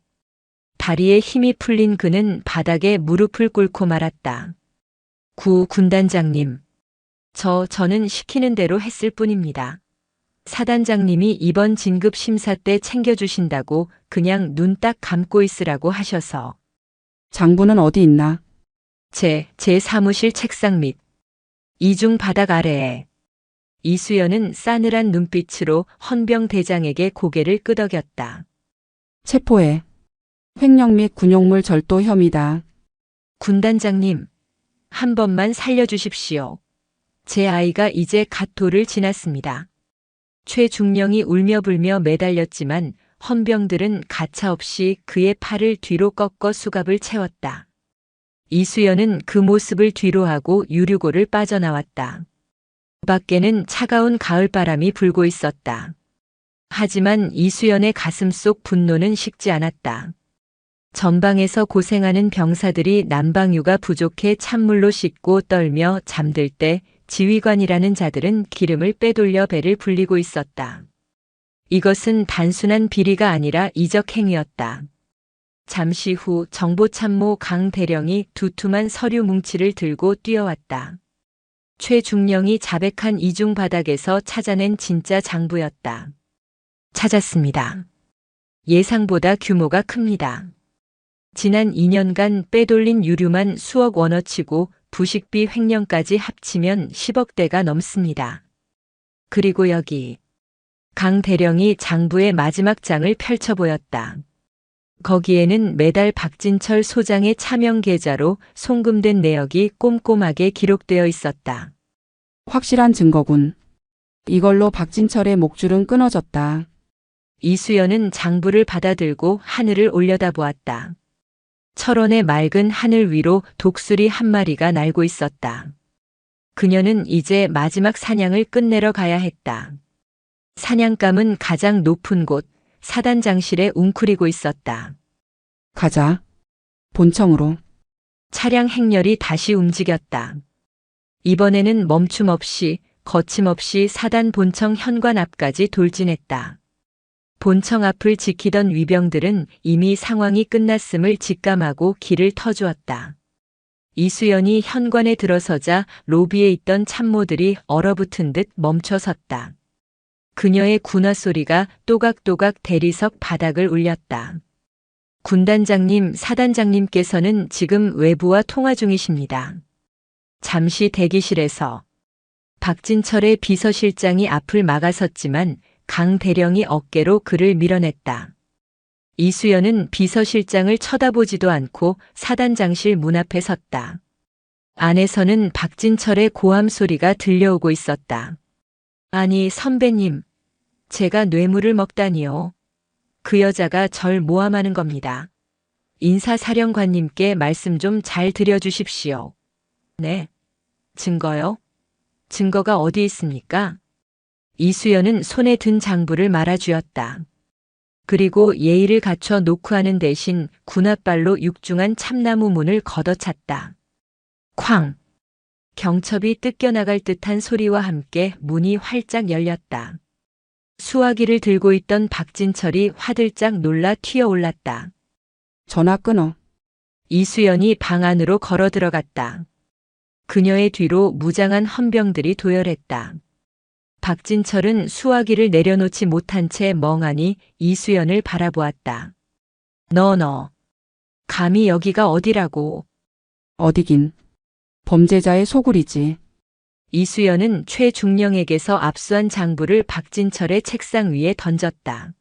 다리에 힘이 풀린 그는 바닥에 무릎을 꿇고 말았다. 군단장님. 저는 시키는 대로 했을 뿐입니다. 사단장님이 이번 진급 심사 때 챙겨주신다고 그냥 눈 딱 감고 있으라고 하셔서. 장부는 어디 있나? 제 사무실 책상 밑 이중 바닥 아래에. 이수연은 싸늘한 눈빛으로 헌병 대장에게 고개를 끄덕였다. 체포해. 횡령 및 군용물 절도 혐의다. 군단장님, 한 번만 살려주십시오. 제 아이가 이제 갓 돌을 지났습니다. 최중령이 울며불며 매달렸지만 헌병들은 가차없이 그의 팔을 뒤로 꺾어 수갑을 채웠다. 이수연은 그 모습을 뒤로하고 유류고를 빠져나왔다. 밖에는 차가운 가을바람이 불고 있었다. 하지만 이수연의 가슴 속 분노는 식지 않았다. 전방에서 고생하는 병사들이 난방유가 부족해 찬물로 씻고 떨며 잠들 때 지휘관이라는 자들은 기름을 빼돌려 배를 불리고 있었다. 이것은 단순한 비리가 아니라 이적 행위였다. 잠시 후 정보참모 강 대령이 두툼한 서류 뭉치를 들고 뛰어왔다. 최중령이 자백한 이중 바닥에서 찾아낸 진짜 장부였다. 찾았습니다. 예상보다 규모가 큽니다. 지난 2년간 빼돌린 유류만 수억 원어치고 부식비 횡령까지 합치면 10억대가 넘습니다. 그리고 여기 강 대령이 장부의 마지막 장을 펼쳐 보였다. 거기에는 매달 박진철 소장의 차명 계좌로 송금된 내역이 꼼꼼하게 기록되어 있었다. 확실한 증거군. 이걸로 박진철의 목줄은 끊어졌다. 이수연은 장부를 받아들고 하늘을 올려다보았다. 철원의 맑은 하늘 위로 독수리 한 마리가 날고 있었다. 그녀는 이제 마지막 사냥을 끝내러 가야 했다. 사냥감은 가장 높은 곳, 사단장실에 웅크리고 있었다. 가자. 본청으로. 차량 행렬이 다시 움직였다. 이번에는 멈춤 없이, 거침없이 사단 본청 현관 앞까지 돌진했다. 본청 앞을 지키던 위병들은 이미 상황이 끝났음을 직감하고 길을 터주었다. 이수연이 현관에 들어서자 로비에 있던 참모들이 얼어붙은 듯 멈춰섰다. 그녀의 군화 소리가 또각또각 대리석 바닥을 울렸다. 군단장님, 사단장님께서는 지금 외부와 통화 중이십니다. 잠시 대기실에서 박진철의 비서실장이 앞을 막아섰지만 강 대령이 어깨로 그를 밀어냈다. 이수연은 비서실장을 쳐다보지도 않고 사단장실 문 앞에 섰다. 안에서는 박진철의 고함 소리가 들려오고 있었다. 아니, 선배님, 제가 뇌물을 먹다니요. 그 여자가 절 모함하는 겁니다. 인사사령관님께 말씀 좀 잘 드려주십시오. 네. 증거요? 증거가 어디 있습니까? 이수연은 손에 든 장부를 말아주었다. 그리고 예의를 갖춰 노크하는 대신 군홧발로 육중한 참나무 문을 걷어찼다. 쾅! 경첩이 뜯겨나갈 듯한 소리와 함께 문이 활짝 열렸다. 수화기를 들고 있던 박진철이 화들짝 놀라 튀어올랐다. 전화 끊어. 이수연이 방 안으로 걸어 들어갔다. 그녀의 뒤로 무장한 헌병들이 도열했다. 박진철은 수화기를 내려놓지 못한 채 멍하니 이수연을 바라보았다. 너, 감히 여기가 어디라고. 어디긴. 범죄자의 소굴이지. 이수연은 최중령에게서 압수한 장부를 박진철의 책상 위에 던졌다.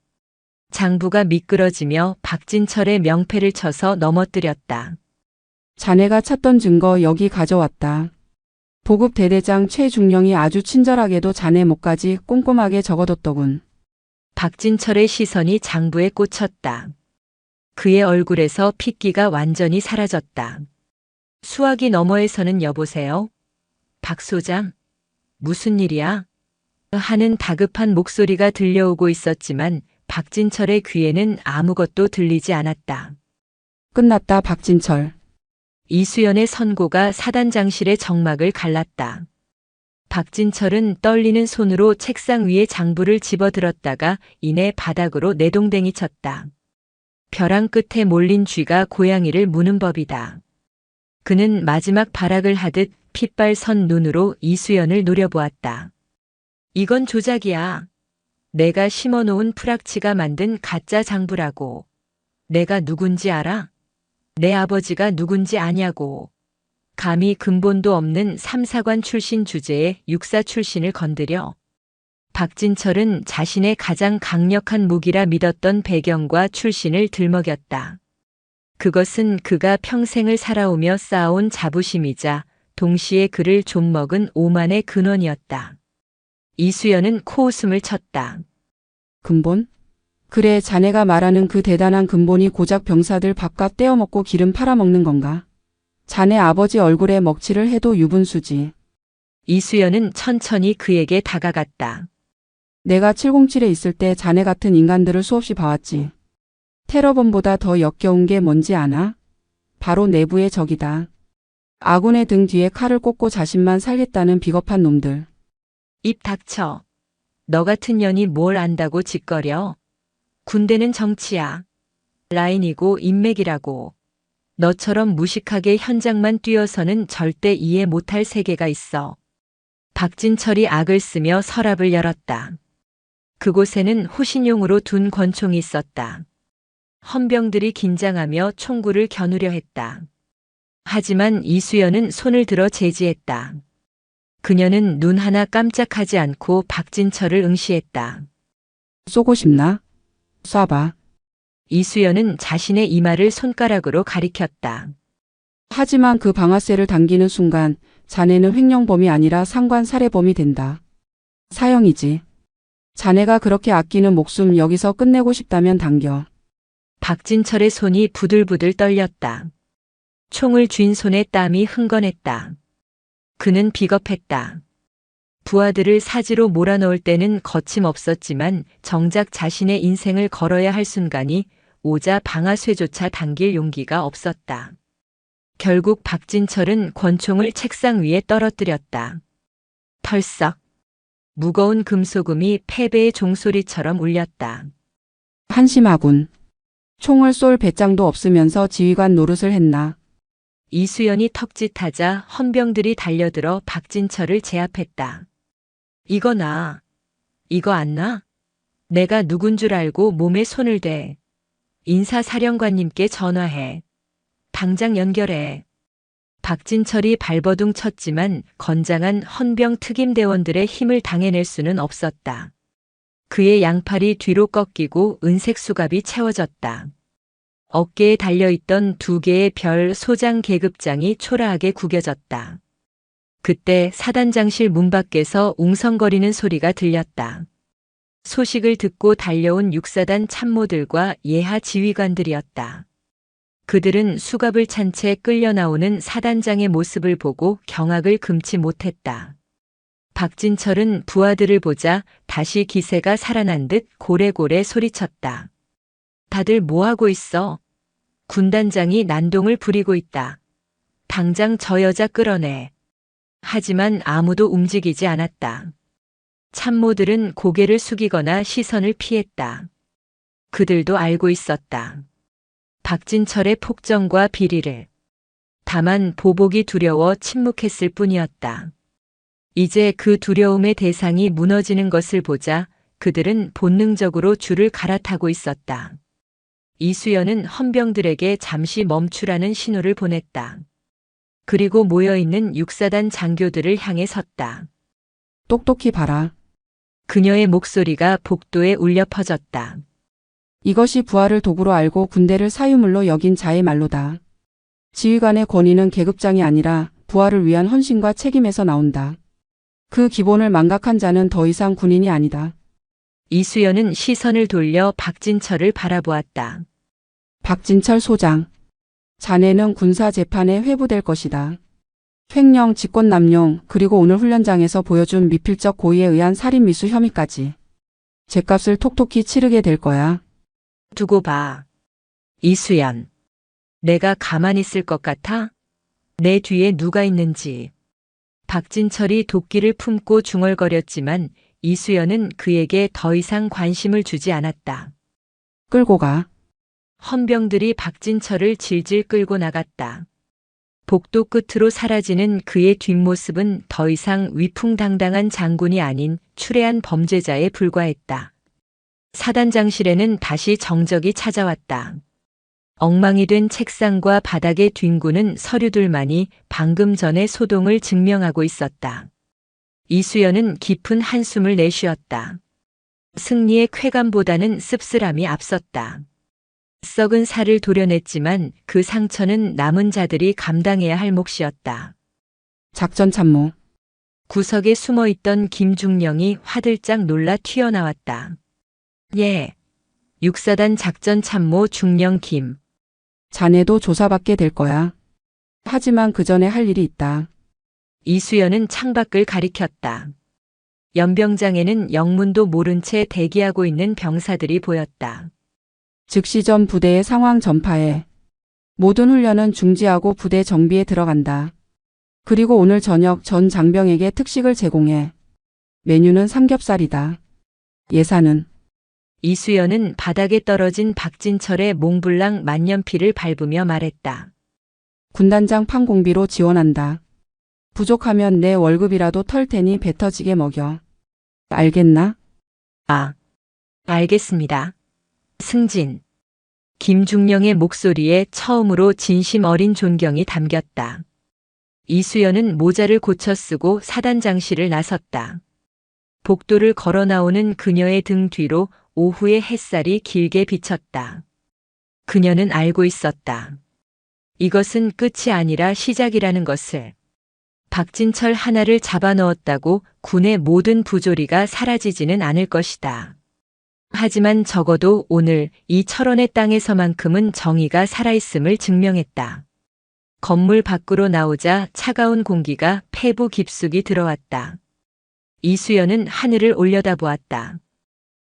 장부가 미끄러지며 박진철의 명패를 쳐서 넘어뜨렸다. 자네가 찾던 증거 여기 가져왔다. 보급 대대장 최중령이 아주 친절하게도 자네 목까지 꼼꼼하게 적어뒀더군. 박진철의 시선이 장부에 꽂혔다. 그의 얼굴에서 핏기가 완전히 사라졌다. 수화기 너머에서는 여보세요? 박 소장? 무슨 일이야? 하는 다급한 목소리가 들려오고 있었지만 박진철의 귀에는 아무것도 들리지 않았다. 끝났다, 박진철. 이수연의 선고가 사단장실의 정막을 갈랐다. 박진철은 떨리는 손으로 책상 위에 장부를 집어들었다가 이내 바닥으로 내동댕이 쳤다. 벼랑 끝에 몰린 쥐가 고양이를 무는 법이다. 그는 마지막 발악을 하듯 핏발 선 눈으로 이수연을 노려보았다. 이건 조작이야. 내가 심어놓은 프락치가 만든 가짜 장부라고. 내가 누군지 알아? 내 아버지가 누군지 아냐고. 감히 근본도 없는 삼사관 출신 주제에 육사 출신을 건드려. 박진철은 자신의 가장 강력한 무기라 믿었던 배경과 출신을 들먹였다. 그것은 그가 평생을 살아오며 쌓아온 자부심이자 동시에 그를 좀먹은 오만의 근원이었다. 이수연은 코웃음을 쳤다. 근본? 그래, 자네가 말하는 그 대단한 근본이 고작 병사들 밥값 떼어먹고 기름 팔아먹는 건가? 자네 아버지 얼굴에 먹칠을 해도 유분수지. 이수연은 천천히 그에게 다가갔다. 내가 707에 있을 때 자네 같은 인간들을 수없이 봐왔지. 테러범보다 더 역겨운 게 뭔지 아나? 바로 내부의 적이다. 아군의 등 뒤에 칼을 꽂고 자신만 살겠다는 비겁한 놈들. 입 닥쳐. 너 같은 년이 뭘 안다고 짓거려. 군대는 정치야. 라인이고 인맥이라고. 너처럼 무식하게 현장만 뛰어서는 절대 이해 못할 세계가 있어. 박진철이 악을 쓰며 서랍을 열었다. 그곳에는 호신용으로 둔 권총이 있었다. 헌병들이 긴장하며 총구를 겨누려 했다. 하지만 이수연은 손을 들어 제지했다. 그녀는 눈 하나 깜짝하지 않고 박진철을 응시했다. 쏘고 싶나? 쏴봐. 이수연은 자신의 이마를 손가락으로 가리켰다. 하지만 그 방아쇠를 당기는 순간 자네는 횡령범이 아니라 상관 살해범이 된다. 사형이지. 자네가 그렇게 아끼는 목숨 여기서 끝내고 싶다면 당겨. 박진철의 손이 부들부들 떨렸다. 총을 쥔 손에 땀이 흥건했다. 그는 비겁했다. 부하들을 사지로 몰아넣을 때는 거침없었지만 정작 자신의 인생을 걸어야 할 순간이 오자 방아쇠조차 당길 용기가 없었다. 결국 박진철은 권총을 책상 위에 떨어뜨렸다. 털썩. 무거운 금소금이 패배의 종소리처럼 울렸다. 한심하군. 총을 쏠 배짱도 없으면서 지휘관 노릇을 했나. 이수연이 턱짓하자 헌병들이 달려들어 박진철을 제압했다. 이거 나. 이거 안 나? 내가 누군 줄 알고 몸에 손을 대. 인사사령관님께 전화해. 당장 연결해. 박진철이 발버둥 쳤지만 건장한 헌병 특임대원들의 힘을 당해낼 수는 없었다. 그의 양팔이 뒤로 꺾이고 은색 수갑이 채워졌다. 어깨에 달려있던 2개의 별 소장 계급장이 초라하게 구겨졌다. 그때 사단장실 문 밖에서 웅성거리는 소리가 들렸다. 소식을 듣고 달려온 육사단 참모들과 예하 지휘관들이었다. 그들은 수갑을 찬 채 끌려 나오는 사단장의 모습을 보고 경악을 금치 못했다. 박진철은 부하들을 보자 다시 기세가 살아난 듯 고래고래 소리쳤다. 다들 뭐하고 있어? 군단장이 난동을 부리고 있다. 당장 저 여자 끌어내. 하지만 아무도 움직이지 않았다. 참모들은 고개를 숙이거나 시선을 피했다. 그들도 알고 있었다. 박진철의 폭정과 비리를. 다만 보복이 두려워 침묵했을 뿐이었다. 이제 그 두려움의 대상이 무너지는 것을 보자 그들은 본능적으로 줄을 갈아타고 있었다. 이수연은 헌병들에게 잠시 멈추라는 신호를 보냈다. 그리고 모여있는 육사단 장교들을 향해 섰다. 똑똑히 봐라. 그녀의 목소리가 복도에 울려 퍼졌다. 이것이 부하를 도구로 알고 군대를 사유물로 여긴 자의 말로다. 지휘관의 권위는 계급장이 아니라 부하를 위한 헌신과 책임에서 나온다. 그 기본을 망각한 자는 더 이상 군인이 아니다. 이수연은 시선을 돌려 박진철을 바라보았다. 박진철 소장. 자네는 군사재판에 회부될 것이다. 횡령, 직권남용, 그리고 오늘 훈련장에서 보여준 미필적 고의에 의한 살인미수 혐의까지. 죗값을 톡톡히 치르게 될 거야. 두고 봐. 이수연. 내가 가만히 있을 것 같아? 내 뒤에 누가 있는지. 박진철이 도끼를 품고 중얼거렸지만 이수연은 그에게 더 이상 관심을 주지 않았다. 끌고 가. 헌병들이 박진철을 질질 끌고 나갔다. 복도 끝으로 사라지는 그의 뒷모습은 더 이상 위풍당당한 장군이 아닌 추레한 범죄자에 불과했다. 사단장실에는 다시 정적이 찾아왔다. 엉망이 된 책상과 바닥에 뒹구는 서류들만이 방금 전의 소동을 증명하고 있었다. 이수연은 깊은 한숨을 내쉬었다. 승리의 쾌감보다는 씁쓸함이 앞섰다. 썩은 살을 도려냈지만 그 상처는 남은 자들이 감당해야 할 몫이었다. 작전참모. 구석에 숨어있던 김중령이 화들짝 놀라 튀어나왔다. 예. 육사단 작전참모 중령 김. 자네도 조사받게 될 거야. 하지만 그 전에 할 일이 있다. 이수연은 창밖을 가리켰다. 연병장에는 영문도 모른 채 대기하고 있는 병사들이 보였다. 즉시 전 부대의 상황 전파해. 모든 훈련은 중지하고 부대 정비에 들어간다. 그리고 오늘 저녁 전 장병에게 특식을 제공해. 메뉴는 삼겹살이다. 예산은? 이수연은 바닥에 떨어진 박진철의 몽블랑 만년필을 밟으며 말했다. 군단장 판공비로 지원한다. 부족하면 내 월급이라도 털 테니 배 터지게 먹여. 알겠나? 아, 알겠습니다. 승진. 김중령의 목소리에 처음으로 진심 어린 존경이 담겼다. 이수연은 모자를 고쳐 쓰고 사단장실을 나섰다. 복도를 걸어 나오는 그녀의 등 뒤로 오후의 햇살이 길게 비쳤다. 그녀는 알고 있었다. 이것은 끝이 아니라 시작이라는 것을. 박진철 하나를 잡아넣었다고 군의 모든 부조리가 사라지지는 않을 것이다. 하지만 적어도 오늘 이 철원의 땅에서만큼은 정의가 살아있음을 증명했다. 건물 밖으로 나오자 차가운 공기가 폐부 깊숙이 들어왔다. 이수연은 하늘을 올려다보았다.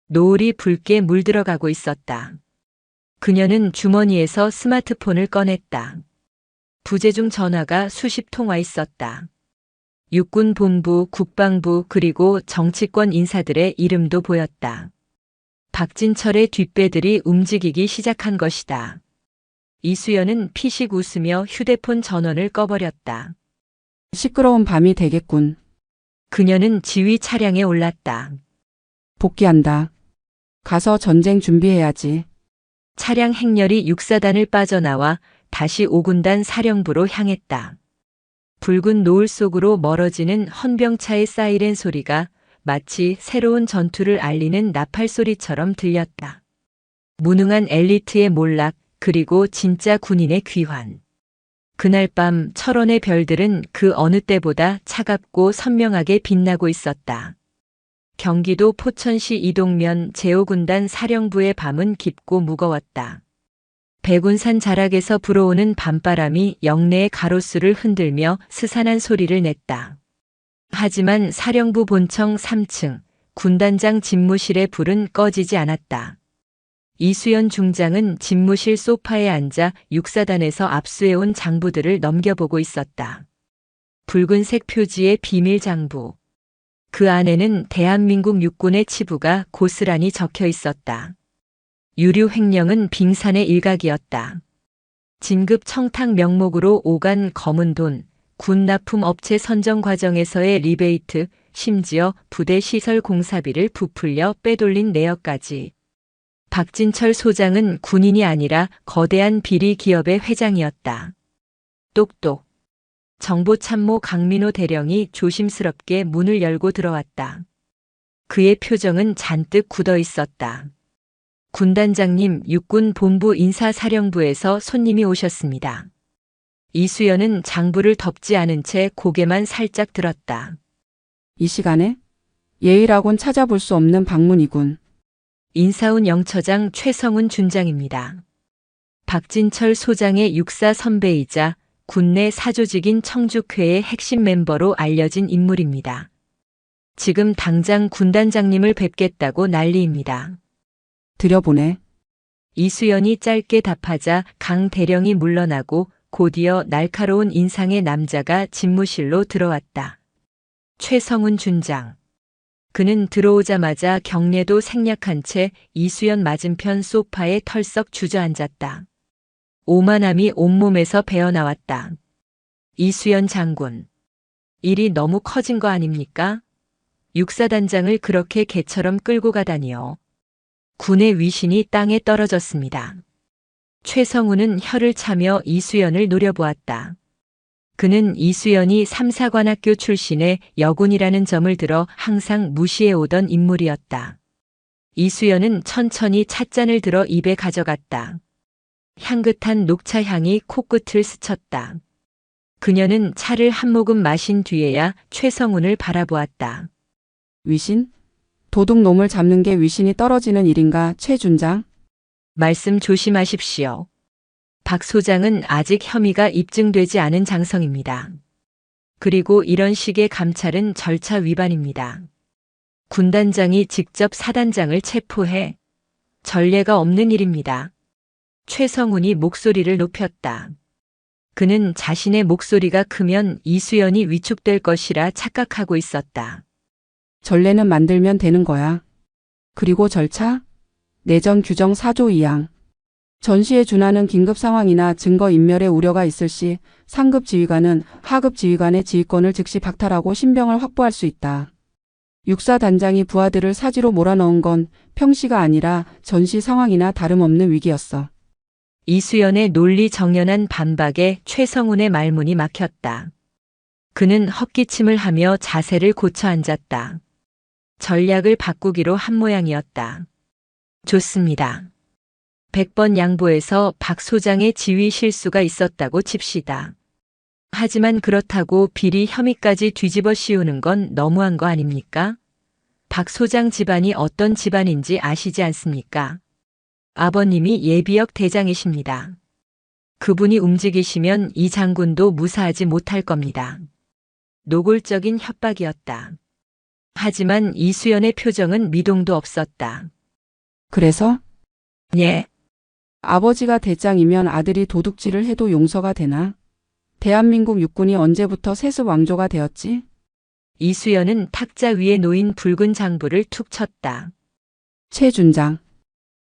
노을이 붉게 물들어가고 있었다. 그녀는 주머니에서 스마트폰을 꺼냈다. 부재중 전화가 수십 통 와 있었다. 육군 본부, 국방부 그리고 정치권 인사들의 이름도 보였다. 박진철의 뒷배들이 움직이기 시작한 것이다. 이수연은 피식 웃으며 휴대폰 전원을 꺼버렸다. 시끄러운 밤이 되겠군. 그녀는 지휘 차량에 올랐다. 복귀한다. 가서 전쟁 준비해야지. 차량 행렬이 육사단을 빠져나와 다시 5군단 사령부로 향했다. 붉은 노을 속으로 멀어지는 헌병차의 사이렌 소리가 마치 새로운 전투를 알리는 나팔 소리처럼 들렸다. 무능한 엘리트의 몰락, 그리고 진짜 군인의 귀환. 그날 밤 철원의 별들은 그 어느 때보다 차갑고 선명하게 빛나고 있었다. 경기도 포천시 이동면 제5군단 사령부의 밤은 깊고 무거웠다. 백운산 자락에서 불어오는 밤바람이 영내의 가로수를 흔들며 스산한 소리를 냈다. 하지만 사령부 본청 3층 군단장 집무실의 불은 꺼지지 않았다. 이수연 중장은 집무실 소파에 앉아 육사단에서 압수해온 장부들을 넘겨보고 있었다. 붉은색 표지의 비밀 장부. 그 안에는 대한민국 육군의 치부가 고스란히 적혀 있었다. 유류 횡령은 빙산의 일각이었다. 진급 청탁 명목으로 오간 검은 돈, 군 납품 업체 선정 과정에서의 리베이트, 심지어 부대 시설 공사비를 부풀려 빼돌린 내역까지. 박진철 소장은 군인이 아니라 거대한 비리 기업의 회장이었다. 똑똑. 정보참모 강민호 대령이 조심스럽게 문을 열고 들어왔다. 그의 표정은 잔뜩 굳어 있었다. 군단장님, 육군 본부 인사사령부에서 손님이 오셨습니다. 이수연은 장부를 덮지 않은 채 고개만 살짝 들었다. 이 시간에? 예의라곤 찾아볼 수 없는 방문이군. 인사훈 영처장 최성훈 준장입니다. 박진철 소장의 육사 선배이자 군내 사조직인 청죽회의 핵심 멤버로 알려진 인물입니다. 지금 당장 군단장님을 뵙겠다고 난리입니다. 들여보내. 이수연이 짧게 답하자 강 대령이 물러나고 곧이어 날카로운 인상의 남자가 집무실로 들어왔다. 최성훈 준장. 그는 들어오자마자 경례도 생략한 채 이수연 맞은편 소파에 털썩 주저앉았다. 오만함이 온몸에서 배어나왔다. 이수연 장군. 일이 너무 커진 거 아닙니까? 육사단장을 그렇게 개처럼 끌고 가다니요. 군의 위신이 땅에 떨어졌습니다. 최성우는 혀를 차며 이수연을 노려보았다. 그는 이수연이 삼사관학교 출신의 여군이라는 점을 들어 항상 무시해오던 인물이었다. 이수연은 천천히 찻잔을 들어 입에 가져갔다. 향긋한 녹차 향이 코끝을 스쳤다. 그녀는 차를 한 모금 마신 뒤에야 최성훈을 바라보았다. 위신? 도둑놈을 잡는 게 위신이 떨어지는 일인가, 최 준장? 말씀 조심하십시오. 박 소장은 아직 혐의가 입증되지 않은 장성입니다. 그리고 이런 식의 감찰은 절차 위반입니다. 군단장이 직접 사단장을 체포해 전례가 없는 일입니다. 최성훈이 목소리를 높였다. 그는 자신의 목소리가 크면 이수연이 위축될 것이라 착각하고 있었다. 전례는 만들면 되는 거야. 그리고 절차? 내정 규정 4조 2항. 전시에 준하는 긴급 상황이나 증거 인멸의 우려가 있을 시 상급 지휘관은 하급 지휘관의 지휘권을 즉시 박탈하고 신병을 확보할 수 있다. 육사 단장이 부하들을 사지로 몰아넣은 건 평시가 아니라 전시 상황이나 다름없는 위기였어. 이수연의 논리정연한 반박에 최성훈의 말문이 막혔다. 그는 헛기침을 하며 자세를 고쳐 앉았다. 전략을 바꾸기로 한 모양이었다. 좋습니다. 100번 양보해서 박 소장의 지휘 실수가 있었다고 칩시다. 하지만 그렇다고 비리 혐의까지 뒤집어 씌우는 건 너무한 거 아닙니까? 박 소장 집안이 어떤 집안인지 아시지 않습니까? 아버님이 예비역 대장이십니다. 그분이 움직이시면 이 장군도 무사하지 못할 겁니다. 노골적인 협박이었다. 하지만 이수연의 표정은 미동도 없었다. 그래서? 예. 아버지가 대장이면 아들이 도둑질을 해도 용서가 되나? 대한민국 육군이 언제부터 세습 왕조가 되었지? 이수연은 탁자 위에 놓인 붉은 장부를 툭 쳤다. 최 준장.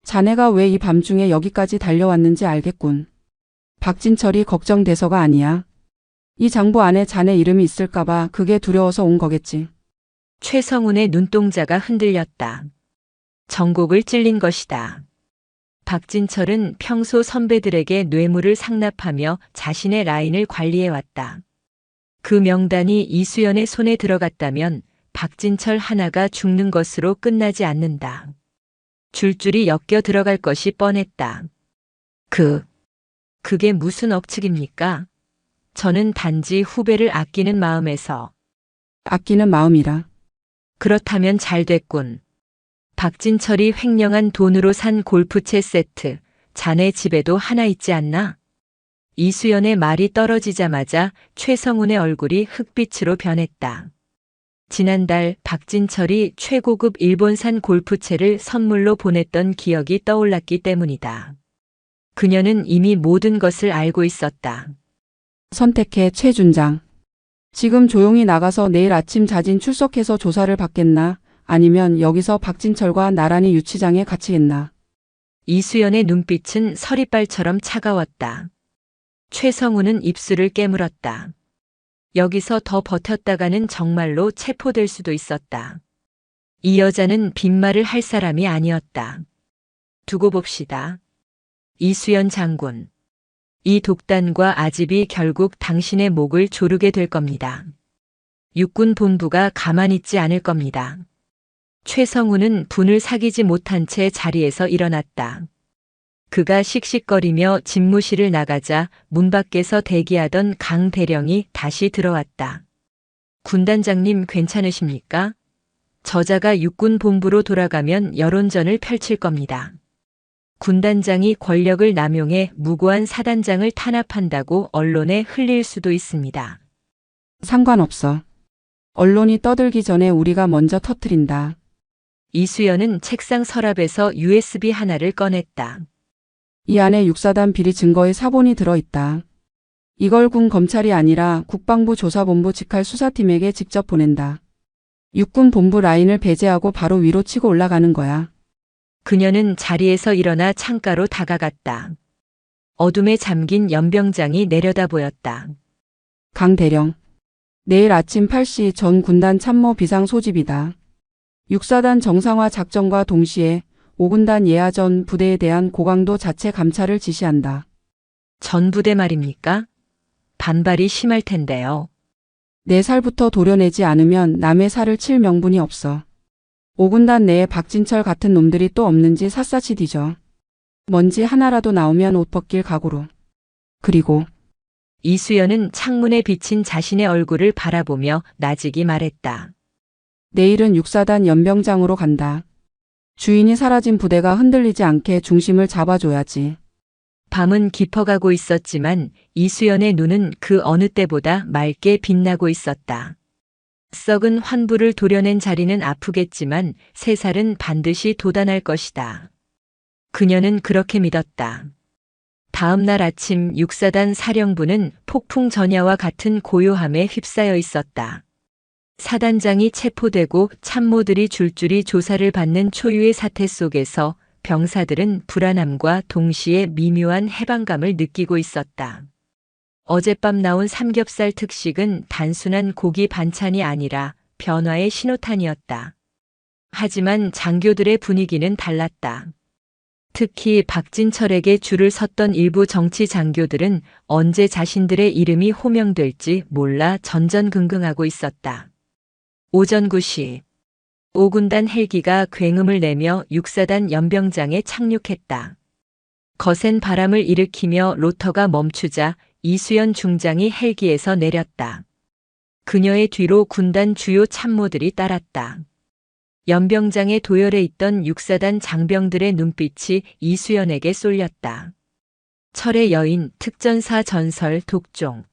자네가 왜 이 밤중에 여기까지 달려왔는지 알겠군. 박진철이 걱정돼서가 아니야. 이 장부 안에 자네 이름이 있을까봐 그게 두려워서 온 거겠지. 최성훈의 눈동자가 흔들렸다. 정곡을 찔린 것이다. 박진철은 평소 선배들에게 뇌물을 상납하며 자신의 라인을 관리해왔다. 그 명단이 이수연의 손에 들어갔다면 박진철 하나가 죽는 것으로 끝나지 않는다. 줄줄이 엮여 들어갈 것이 뻔했다. 그게 무슨 억측입니까? 저는 단지 후배를 아끼는 마음에서. 아끼는 마음이라. 그렇다면 잘 됐군. 박진철이 횡령한 돈으로 산 골프채 세트, 자네 집에도 하나 있지 않나? 이수연의 말이 떨어지자마자 최성훈의 얼굴이 흑빛으로 변했다. 지난달 박진철이 최고급 일본산 골프채를 선물로 보냈던 기억이 떠올랐기 때문이다. 그녀는 이미 모든 것을 알고 있었다. 선택해 최 준장. 지금 조용히 나가서 내일 아침 자진 출석해서 조사를 받겠나? 아니면 여기서 박진철과 나란히 유치장에 갇히겠나? 이수연의 눈빛은 서리발처럼 차가웠다. 최성훈은 입술을 깨물었다. 여기서 더 버텼다가는 정말로 체포될 수도 있었다. 이 여자는 빈말을 할 사람이 아니었다. 두고 봅시다. 이수연 장군. 이 독단과 아집이 결국 당신의 목을 조르게 될 겁니다. 육군 본부가 가만히 있지 않을 겁니다. 최성훈은 분을 사귀지 못한 채 자리에서 일어났다. 그가 씩씩거리며 집무실을 나가자 문 밖에서 대기하던 강 대령이 다시 들어왔다. 군단장님 괜찮으십니까? 저자가 육군 본부로 돌아가면 여론전을 펼칠 겁니다. 군단장이 권력을 남용해 무고한 사단장을 탄압한다고 언론에 흘릴 수도 있습니다. 상관없어. 언론이 떠들기 전에 우리가 먼저 터뜨린다. 이수연은 책상 서랍에서 USB 하나를 꺼냈다. 이 안에 육사단 비리 증거의 사본이 들어있다. 이걸 군 검찰이 아니라 국방부 조사본부 직할 수사팀에게 직접 보낸다. 육군 본부 라인을 배제하고 바로 위로 치고 올라가는 거야. 그녀는 자리에서 일어나 창가로 다가갔다. 어둠에 잠긴 연병장이 내려다 보였다. 강 대령. 내일 아침 8시 전 군단 참모 비상 소집이다. 육사단 정상화 작전과 동시에 5군단 예하전 부대에 대한 고강도 자체 감찰을 지시한다. 전 부대 말입니까? 반발이 심할 텐데요. 내 살부터 도려내지 않으면 남의 살을 칠 명분이 없어. 5군단 내에 박진철 같은 놈들이 또 없는지 샅샅이 뒤져. 먼지 하나라도 나오면 옷 벗길 각오로. 그리고 이수연은 창문에 비친 자신의 얼굴을 바라보며 나직이 말했다. 내일은 육사단 연병장으로 간다. 주인이 사라진 부대가 흔들리지 않게 중심을 잡아줘야지. 밤은 깊어가고 있었지만 이수연의 눈은 그 어느 때보다 맑게 빛나고 있었다. 썩은 환부를 도려낸 자리는 아프겠지만 새살은 반드시 돋아날 것이다. 그녀는 그렇게 믿었다. 다음 날 아침 육사단 사령부는 폭풍 전야와 같은 고요함에 휩싸여 있었다. 사단장이 체포되고 참모들이 줄줄이 조사를 받는 초유의 사태 속에서 병사들은 불안함과 동시에 미묘한 해방감을 느끼고 있었다. 어젯밤 나온 삼겹살 특식은 단순한 고기 반찬이 아니라 변화의 신호탄이었다. 하지만 장교들의 분위기는 달랐다. 특히 박진철에게 줄을 섰던 일부 정치 장교들은 언제 자신들의 이름이 호명될지 몰라 전전긍긍하고 있었다. 오전 9시 5군단 헬기가 굉음을 내며 육사단 연병장에 착륙했다. 거센 바람을 일으키며 로터가 멈추자 이수연 중장이 헬기에서 내렸다. 그녀의 뒤로 군단 주요 참모들이 따랐다. 연병장에 도열해 있던 육사단 장병들의 눈빛이 이수연에게 쏠렸다. 철의 여인, 특전사 전설 독종.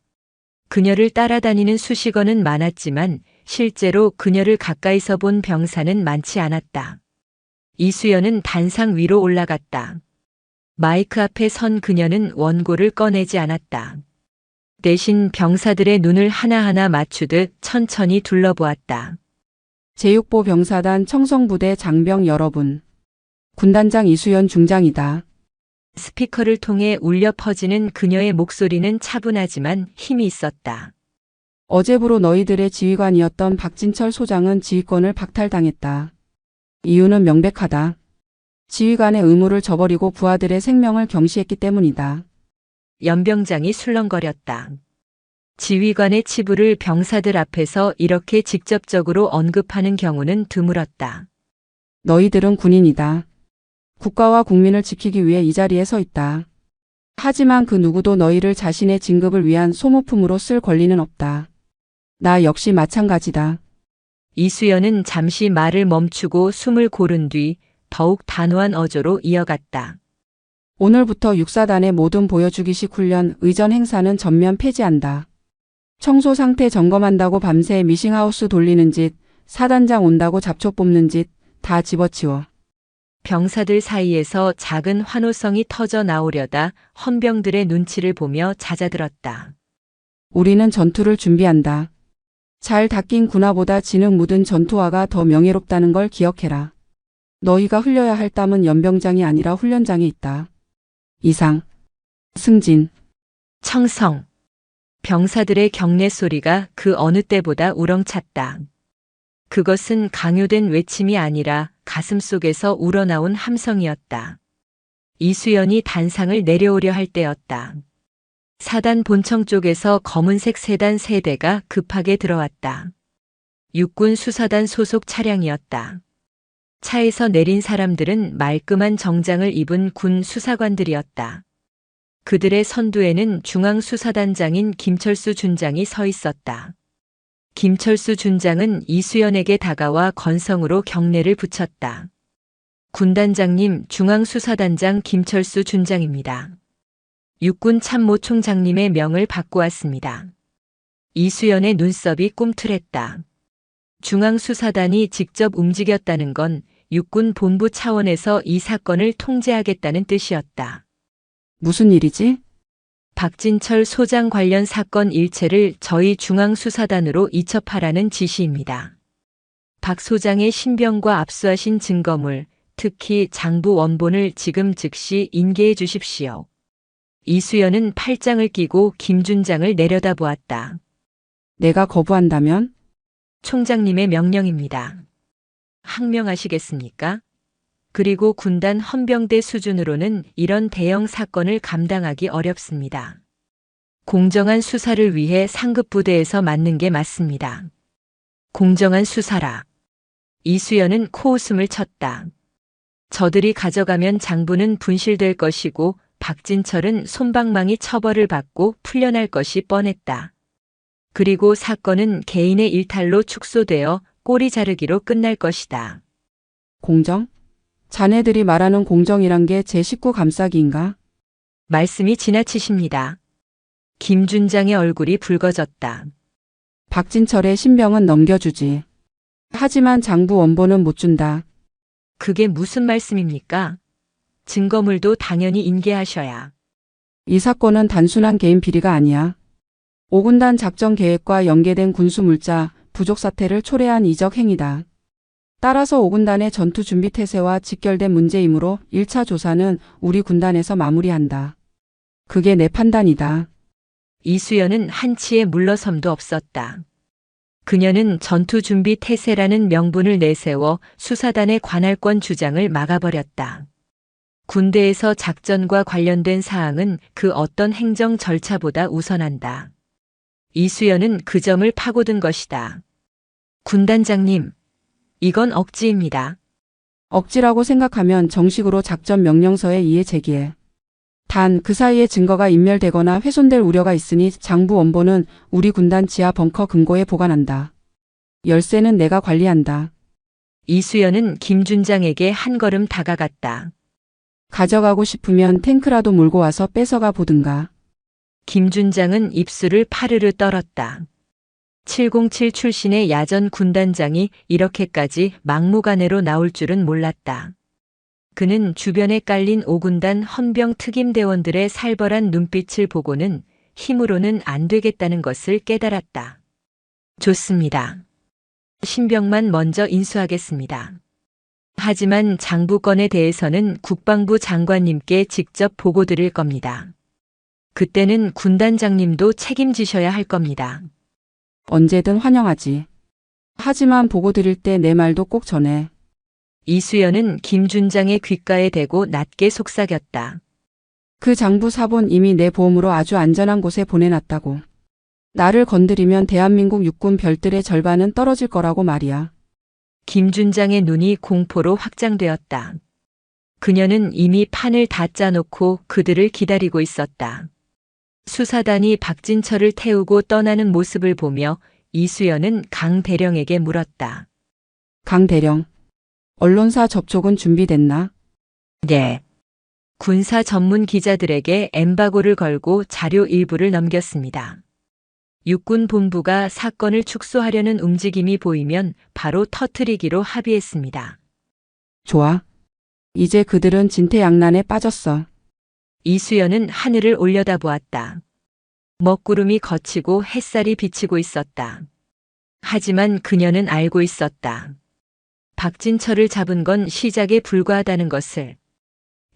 그녀를 따라다니는 수식어는 많았지만 실제로 그녀를 가까이서 본 병사는 많지 않았다. 이수연은 단상 위로 올라갔다. 마이크 앞에 선 그녀는 원고를 꺼내지 않았다. 대신 병사들의 눈을 하나하나 맞추듯 천천히 둘러보았다. 제6보 병사단 청성부대 장병 여러분. 군단장 이수연 중장이다. 스피커를 통해 울려 퍼지는 그녀의 목소리는 차분하지만 힘이 있었다. 어제부로 너희들의 지휘관이었던 박진철 소장은 지휘권을 박탈당했다. 이유는 명백하다. 지휘관의 의무를 저버리고 부하들의 생명을 경시했기 때문이다. 연병장이 술렁거렸다. 지휘관의 치부를 병사들 앞에서 이렇게 직접적으로 언급하는 경우는 드물었다. 너희들은 군인이다. 국가와 국민을 지키기 위해 이 자리에 서 있다. 하지만 그 누구도 너희를 자신의 진급을 위한 소모품으로 쓸 권리는 없다. 나 역시 마찬가지다. 이수연은 잠시 말을 멈추고 숨을 고른 뒤 더욱 단호한 어조로 이어갔다. 오늘부터 육사단의 모든 보여주기식 훈련, 의전 행사는 전면 폐지한다. 청소 상태 점검한다고 밤새 미싱하우스 돌리는 짓, 사단장 온다고 잡초 뽑는 짓 다 집어치워. 병사들 사이에서 작은 환호성이 터져 나오려다 헌병들의 눈치를 보며 잦아들었다. 우리는 전투를 준비한다. 잘 닦인 군화보다 진흙 묻은 전투화가 더 명예롭다는 걸 기억해라. 너희가 흘려야 할 땀은 연병장이 아니라 훈련장에 있다. 이상. 승진. 청성. 병사들의 경례 소리가 그 어느 때보다 우렁찼다. 그것은 강요된 외침이 아니라 가슴 속에서 우러나온 함성이었다. 이수연이 단상을 내려오려 할 때였다. 사단 본청 쪽에서 검은색 세단 3대가 급하게 들어왔다. 육군 수사단 소속 차량이었다. 차에서 내린 사람들은 말끔한 정장을 입은 군 수사관들이었다. 그들의 선두에는 중앙수사단장인 김철수 준장이 서 있었다. 김철수 준장은 이수연에게 다가와 건성으로 경례를 붙였다. 군단장님, 중앙수사단장 김철수 준장입니다. 육군 참모총장님의 명을 받고 왔습니다. 이수연의 눈썹이 꿈틀했다. 중앙수사단이 직접 움직였다는 건 육군 본부 차원에서 이 사건을 통제하겠다는 뜻이었다. 무슨 일이지? 박진철 소장 관련 사건 일체를 저희 중앙수사단으로 이첩하라는 지시입니다. 박 소장의 신병과 압수하신 증거물, 특히 장부 원본을 지금 즉시 인계해 주십시오. 이수연은 팔짱을 끼고 김 준장을 내려다보았다. 내가 거부한다면? 총장님의 명령입니다. 항명하시겠습니까? 그리고 군단 헌병대 수준으로는 이런 대형 사건을 감당하기 어렵습니다. 공정한 수사를 위해 상급 부대에서 맡는 게 맞습니다. 공정한 수사라. 이수연은 코웃음을 쳤다. 저들이 가져가면 장부는 분실될 것이고 박진철은 솜방망이 처벌을 받고 풀려날 것이 뻔했다. 그리고 사건은 개인의 일탈로 축소되어 꼬리 자르기로 끝날 것이다. 공정? 자네들이 말하는 공정이란 게 제 식구 감싸기인가? 말씀이 지나치십니다. 김 준장의 얼굴이 붉어졌다. 박진철의 신병은 넘겨주지. 하지만 장부 원본은 못 준다. 그게 무슨 말씀입니까? 증거물도 당연히 인계하셔야. 이 사건은 단순한 개인 비리가 아니야. 5군단 작전 계획과 연계된 군수 물자, 부족 사태를 초래한 이적 행위다. 따라서 5군단의 전투 준비 태세와 직결된 문제이므로 1차 조사는 우리 군단에서 마무리한다. 그게 내 판단이다. 이수연은 한치의 물러섬도 없었다. 그녀는 전투 준비 태세라는 명분을 내세워 수사단의 관할권 주장을 막아버렸다. 군대에서 작전과 관련된 사항은 그 어떤 행정 절차보다 우선한다. 이수연은 그 점을 파고든 것이다. 군단장님, 이건 억지입니다. 억지라고 생각하면 정식으로 작전 명령서에 이의 제기해. 단 그 사이에 증거가 인멸되거나 훼손될 우려가 있으니 장부 원본은 우리 군단 지하 벙커 금고에 보관한다. 열쇠는 내가 관리한다. 이수연은 김준장에게 한 걸음 다가갔다. 가져가고 싶으면 탱크라도 몰고 와서 뺏어가 보든가. 김준장은 입술을 파르르 떨었다. 707 출신의 야전 군단장이 이렇게까지 막무가내로 나올 줄은 몰랐다. 그는 주변에 깔린 5군단 헌병 특임대원들의 살벌한 눈빛을 보고는 힘으로는 안 되겠다는 것을 깨달았다. 좋습니다. 신병만 먼저 인수하겠습니다. 하지만 장부권에 대해서는 국방부 장관님께 직접 보고 드릴 겁니다. 그때는 군단장님도 책임지셔야 할 겁니다. 언제든 환영하지. 하지만 보고 드릴 때 내 말도 꼭 전해. 이수연은 김준장의 귓가에 대고 낮게 속삭였다. 그 장부 사본 이미 내 보험으로 아주 안전한 곳에 보내놨다고. 나를 건드리면 대한민국 육군 별들의 절반은 떨어질 거라고 말이야. 김준장의 눈이 공포로 확장되었다. 그녀는 이미 판을 다 짜놓고 그들을 기다리고 있었다. 수사단이 박진철을 태우고 떠나는 모습을 보며 이수연은 강 대령에게 물었다. 강 대령, 언론사 접촉은 준비됐나? 네. 군사 전문 기자들에게 엠바고를 걸고 자료 일부를 넘겼습니다. 육군 본부가 사건을 축소하려는 움직임이 보이면 바로 터뜨리기로 합의했습니다. 좋아. 이제 그들은 진퇴양난에 빠졌어. 이수연은 하늘을 올려다보았다. 먹구름이 걷히고 햇살이 비치고 있었다. 하지만 그녀는 알고 있었다. 박진철을 잡은 건 시작에 불과하다는 것을.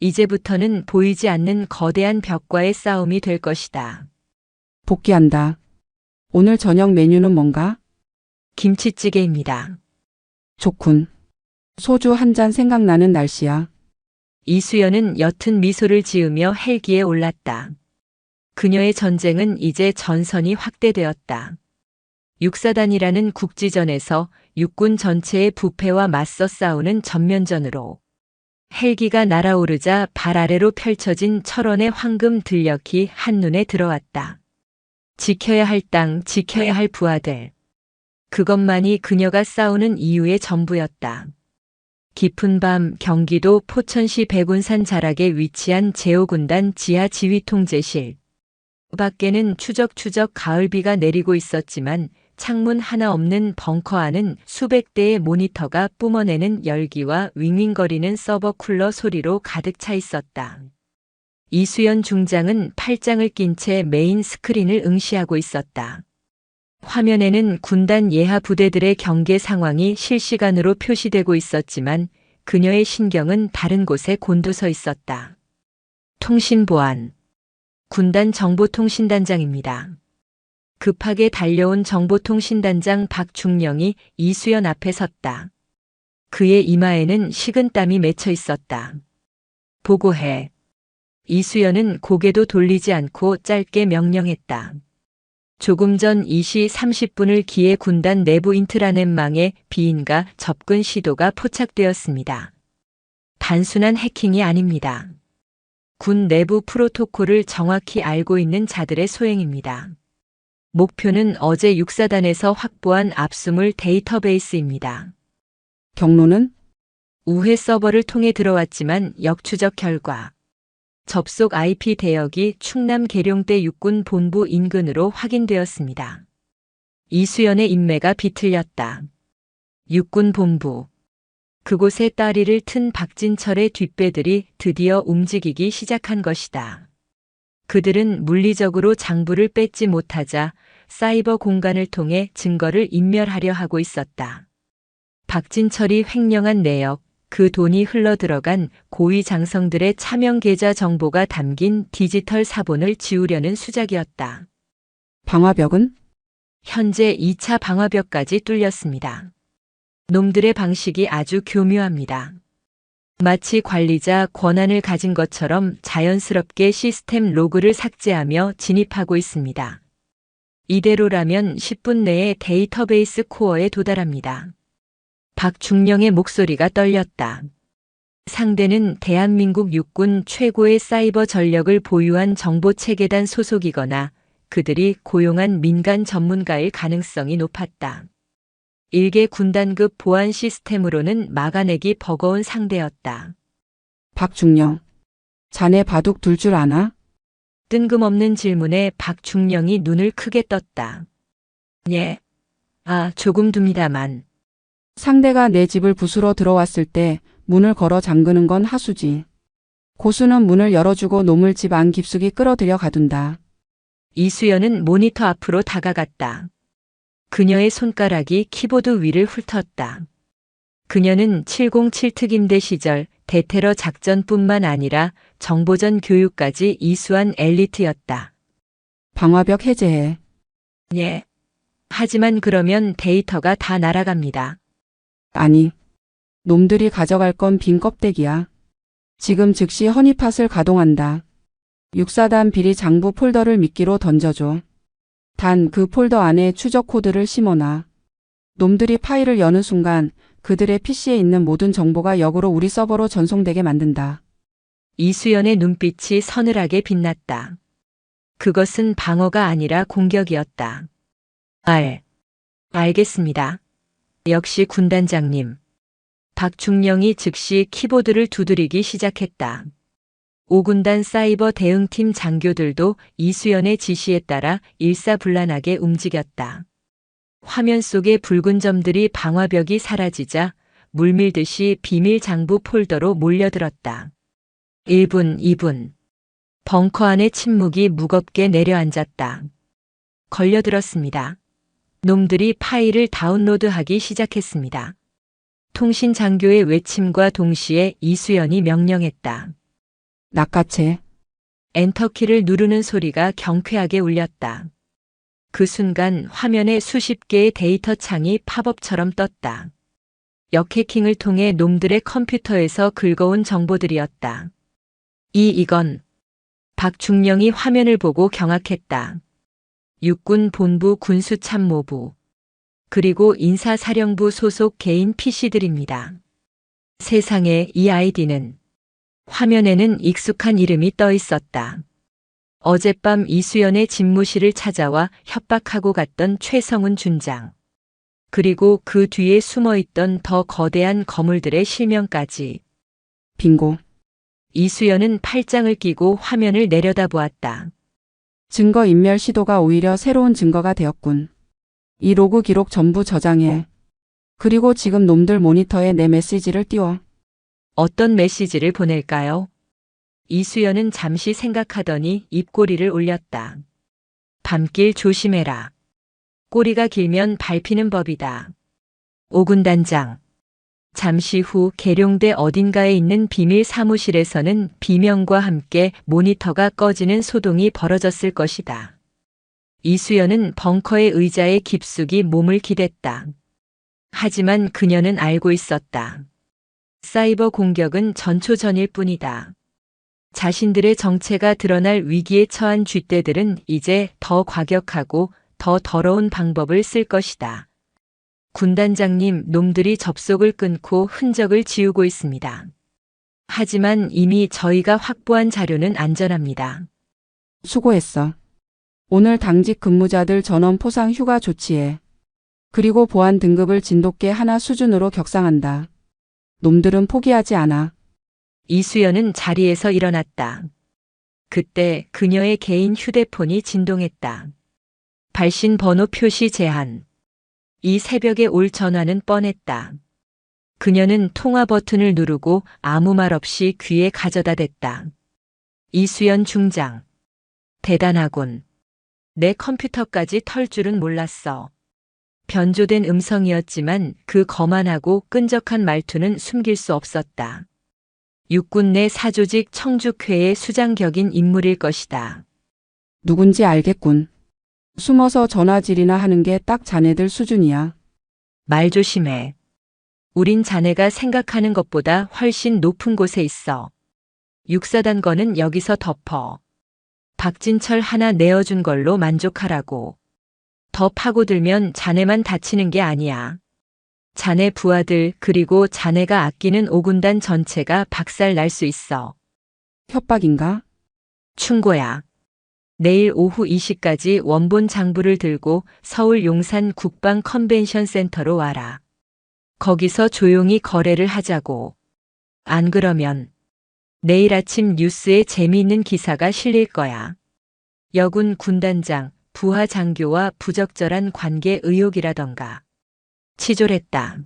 이제부터는 보이지 않는 거대한 벽과의 싸움이 될 것이다. 복귀한다. 오늘 저녁 메뉴는 뭔가? 김치찌개입니다. 좋군. 소주 한 잔 생각나는 날씨야. 이수연은 옅은 미소를 지으며 헬기에 올랐다. 그녀의 전쟁은 이제 전선이 확대되었다. 육사단이라는 국지전에서 육군 전체의 부패와 맞서 싸우는 전면전으로 헬기가 날아오르자 발 아래로 펼쳐진 철원의 황금 들녘이 한눈에 들어왔다. 지켜야 할 땅, 지켜야 할 부하들. 그것만이 그녀가 싸우는 이유의 전부였다. 깊은 밤 경기도 포천시 백운산 자락에 위치한 제5군단 지하 지휘통제실. 밖에는 추적추적 가을비가 내리고 있었지만 창문 하나 없는 벙커 안은 수백 대의 모니터가 뿜어내는 열기와 윙윙거리는 서버 쿨러 소리로 가득 차 있었다. 이수연 중장은 팔짱을 낀 채 메인 스크린을 응시하고 있었다. 화면에는 군단 예하 부대들의 경계 상황이 실시간으로 표시되고 있었지만 그녀의 신경은 다른 곳에 곤두서 있었다. 통신보안. 군단 정보통신단장입니다. 급하게 달려온 정보통신단장 박중령이 이수연 앞에 섰다. 그의 이마에는 식은땀이 맺혀 있었다. 보고해. 이수연은 고개도 돌리지 않고 짧게 명령했다. 조금 전 2시 30분을 기해 군단 내부 인트라넷망에 비인가 접근 시도가 포착되었습니다. 단순한 해킹이 아닙니다. 군 내부 프로토콜을 정확히 알고 있는 자들의 소행입니다. 목표는 어제 육사단에서 확보한 압수물 데이터베이스입니다. 경로는? 우회 서버를 통해 들어왔지만 역추적 결과 접속 IP 대역이 충남 계룡대 육군 본부 인근으로 확인되었습니다. 이수연의 인매가 비틀렸다. 육군 본부. 그곳에 따리를 튼 박진철의 뒷배들이 드디어 움직이기 시작한 것이다. 그들은 물리적으로 장부를 뺏지 못하자 사이버 공간을 통해 증거를 인멸하려 하고 있었다. 박진철이 횡령한 내역, 그 돈이 흘러들어간 고위 장성들의 차명 계좌 정보가 담긴 디지털 사본을 지우려는 수작이었다. 방화벽은? 현재 2차 방화벽까지 뚫렸습니다. 놈들의 방식이 아주 교묘합니다. 마치 관리자 권한을 가진 것처럼 자연스럽게 시스템 로그를 삭제하며 진입하고 있습니다. 이대로라면 10분 내에 데이터베이스 코어에 도달합니다. 박중령의 목소리가 떨렸다. 상대는 대한민국 육군 최고의 사이버 전력을 보유한 정보체계단 소속이거나 그들이 고용한 민간 전문가일 가능성이 높았다. 일개 군단급 보안 시스템으로는 막아내기 버거운 상대였다. 박중령. 자네 바둑 둘 줄 아나? 뜬금없는 질문에 박중령이 눈을 크게 떴다. 예. 조금 둡니다만. 상대가 내 집을 부수러 들어왔을 때 문을 걸어 잠그는 건 하수지. 고수는 문을 열어주고 놈을 집 안 깊숙이 끌어들여 가둔다. 이수연은 모니터 앞으로 다가갔다. 그녀의 손가락이 키보드 위를 훑었다. 그녀는 707 특임대 시절 대테러 작전뿐만 아니라 정보전 교육까지 이수한 엘리트였다. 방화벽 해제해. 예. 하지만 그러면 데이터가 다 날아갑니다. 아니. 놈들이 가져갈 건 빈 껍데기야. 지금 즉시 허니팟을 가동한다. 6사단 비리 장부 폴더를 미끼로 던져줘. 단 그 폴더 안에 추적 코드를 심어놔. 놈들이 파일을 여는 순간 그들의 PC에 있는 모든 정보가 역으로 우리 서버로 전송되게 만든다. 이수연의 눈빛이 서늘하게 빛났다. 그것은 방어가 아니라 공격이었다. 알겠습니다. 역시 군단장님. 박중령이 즉시 키보드를 두드리기 시작했다. 5군단 사이버 대응팀 장교들도 이수연의 지시에 따라 일사불란하게 움직였다. 화면 속의 붉은 점들이 방화벽이 사라지자 물밀듯이 비밀 장부 폴더로 몰려들었다. 1분, 2분. 벙커 안의 침묵이 무겁게 내려앉았다. 걸려들었습니다. 놈들이 파일을 다운로드하기 시작했습니다. 통신 장교의 외침과 동시에 이수연이 명령했다. 낚아채. 엔터키를 누르는 소리가 경쾌하게 울렸다. 그 순간 화면에 수십 개의 데이터 창이 팝업처럼 떴다. 역해킹을 통해 놈들의 컴퓨터에서 긁어온 정보들이었다. 이건 박중령이 화면을 보고 경악했다. 육군 본부 군수참모부 그리고 인사사령부 소속 개인 PC들입니다. 세상에 이 아이디는 화면에는 익숙한 이름이 떠 있었다. 어젯밤 이수연의 집무실을 찾아와 협박하고 갔던 최성훈 준장. 그리고 그 뒤에 숨어있던 더 거대한 거물들의 실명까지. 빙고. 이수연은 팔짱을 끼고 화면을 내려다보았다. 증거 인멸 시도가 오히려 새로운 증거가 되었군. 이 로그 기록 전부 저장해. 그리고 지금 놈들 모니터에 내 메시지를 띄워. 어떤 메시지를 보낼까요? 이수연은 잠시 생각하더니 입꼬리를 올렸다. 밤길 조심해라. 꼬리가 길면 밟히는 법이다. 5군 단장. 잠시 후 계룡대 어딘가에 있는 비밀 사무실에서는 비명과 함께 모니터가 꺼지는 소동이 벌어졌을 것이다. 이수연은 벙커의 의자에 깊숙이 몸을 기댔다. 하지만 그녀는 알고 있었다. 사이버 공격은 전초전일 뿐이다. 자신들의 정체가 드러날 위기에 처한 쥐떼들은 이제 더 과격하고 더 더러운 방법을 쓸 것이다. 군단장님, 놈들이 접속을 끊고 흔적을 지우고 있습니다. 하지만 이미 저희가 확보한 자료는 안전합니다. 수고했어. 오늘 당직 근무자들 전원 포상 휴가 조치해. 그리고 보안 등급을 진돗개 하나 수준으로 격상한다. 놈들은 포기하지 않아. 이수연은 자리에서 일어났다. 그때 그녀의 개인 휴대폰이 진동했다. 발신 번호 표시 제한. 이 새벽에 올 전화는 뻔했다. 그녀는 통화 버튼을 누르고 아무 말 없이 귀에 가져다 댔다. 이수연 중장. 대단하군. 내 컴퓨터까지 털 줄은 몰랐어. 변조된 음성이었지만 그 거만하고 끈적한 말투는 숨길 수 없었다. 육군 내 사조직 청죽회의 수장격인 인물일 것이다. 누군지 알겠군. 숨어서 전화질이나 하는 게 딱 자네들 수준이야. 말 조심해. 우린 자네가 생각하는 것보다 훨씬 높은 곳에 있어. 육사단거는 여기서 덮어. 박진철 하나 내어준 걸로 만족하라고. 더 파고들면 자네만 다치는 게 아니야. 자네 부하들 그리고 자네가 아끼는 5군단 전체가 박살 날 수 있어. 협박인가? 충고야. 내일 오후 2시까지 원본 장부를 들고 서울 용산 국방 컨벤션 센터로 와라. 거기서 조용히 거래를 하자고. 안 그러면 내일 아침 뉴스에 재미있는 기사가 실릴 거야. 여군 군단장, 부하 장교와 부적절한 관계 의혹이라던가. 치졸했다.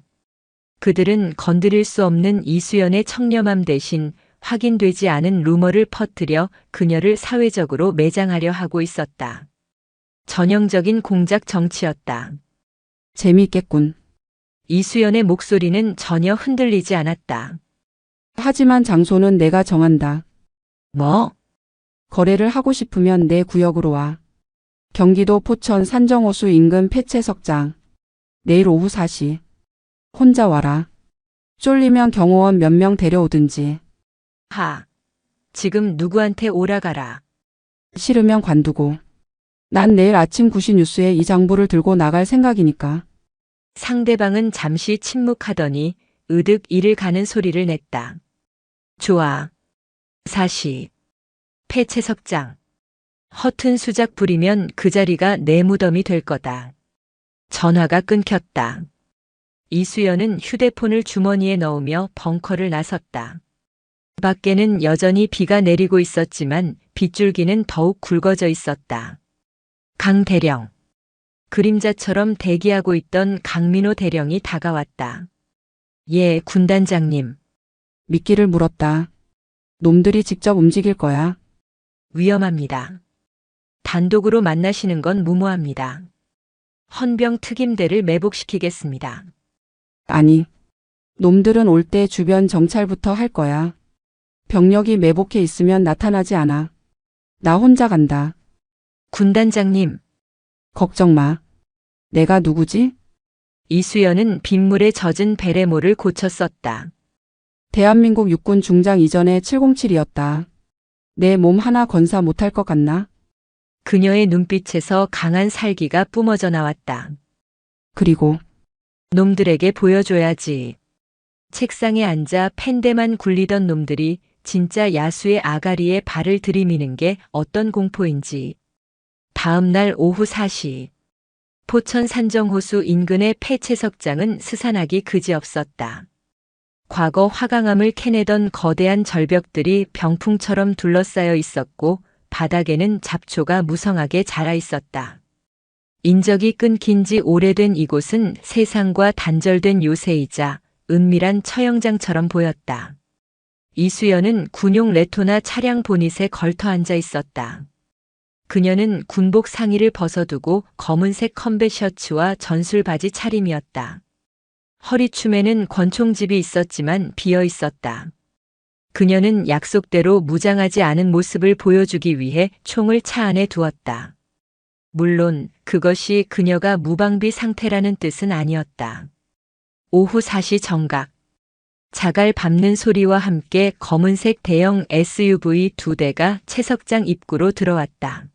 그들은 건드릴 수 없는 이수연의 청렴함 대신 확인되지 않은 루머를 퍼뜨려 그녀를 사회적으로 매장하려 하고 있었다. 전형적인 공작 정치였다. 재미있겠군. 이수연의 목소리는 전혀 흔들리지 않았다. 하지만 장소는 내가 정한다. 뭐? 거래를 하고 싶으면 내 구역으로 와. 경기도 포천 산정호수 인근 폐채석장. 내일 오후 4시. 혼자 와라. 쫄리면 경호원 몇 명 데려오든지. 지금 누구한테 오라가라. 싫으면 관두고. 난 내일 아침 9시 뉴스에 이 장부를 들고 나갈 생각이니까. 상대방은 잠시 침묵하더니 으득 이를 가는 소리를 냈다. 좋아. 4시. 폐채석장. 허튼 수작 부리면 그 자리가 내 무덤이 될 거다. 전화가 끊겼다. 이수연은 휴대폰을 주머니에 넣으며 벙커를 나섰다. 밖에는 여전히 비가 내리고 있었지만 빗줄기는 더욱 굵어져 있었다. 강 대령. 그림자처럼 대기하고 있던 강민호 대령이 다가왔다. 예, 군단장님. 미끼를 물었다. 놈들이 직접 움직일 거야. 위험합니다. 단독으로 만나시는 건 무모합니다. 헌병 특임대를 매복시키겠습니다. 아니. 놈들은 올 때 주변 정찰부터 할 거야. 병력이 매복해 있으면 나타나지 않아. 나 혼자 간다. 군단장님. 걱정 마. 내가 누구지? 이수연은 빗물에 젖은 베레모를 고쳐 썼다. 대한민국 육군 중장 이전의 707이었다. 내 몸 하나 건사 못할 것 같나? 그녀의 눈빛에서 강한 살기가 뿜어져 나왔다. 그리고 놈들에게 보여줘야지. 책상에 앉아 펜대만 굴리던 놈들이 진짜 야수의 아가리에 발을 들이미는 게 어떤 공포인지. 다음 날 오후 4시. 포천 산정호수 인근의 폐채석장은 스산하기 그지없었다. 과거 화강암을 캐내던 거대한 절벽들이 병풍처럼 둘러싸여 있었고 바닥에는 잡초가 무성하게 자라 있었다. 인적이 끊긴 지 오래된 이곳은 세상과 단절된 요새이자 은밀한 처형장처럼 보였다. 이수연은 군용 레토나 차량 보닛에 걸터 앉아 있었다. 그녀는 군복 상의를 벗어두고 검은색 컴뱃 셔츠와 전술 바지 차림이었다. 허리춤에는 권총집이 있었지만 비어 있었다. 그녀는 약속대로 무장하지 않은 모습을 보여주기 위해 총을 차 안에 두었다. 물론 그것이 그녀가 무방비 상태라는 뜻은 아니었다. 오후 4시 정각. 자갈 밟는 소리와 함께 검은색 대형 SUV 2대가 채석장 입구로 들어왔다.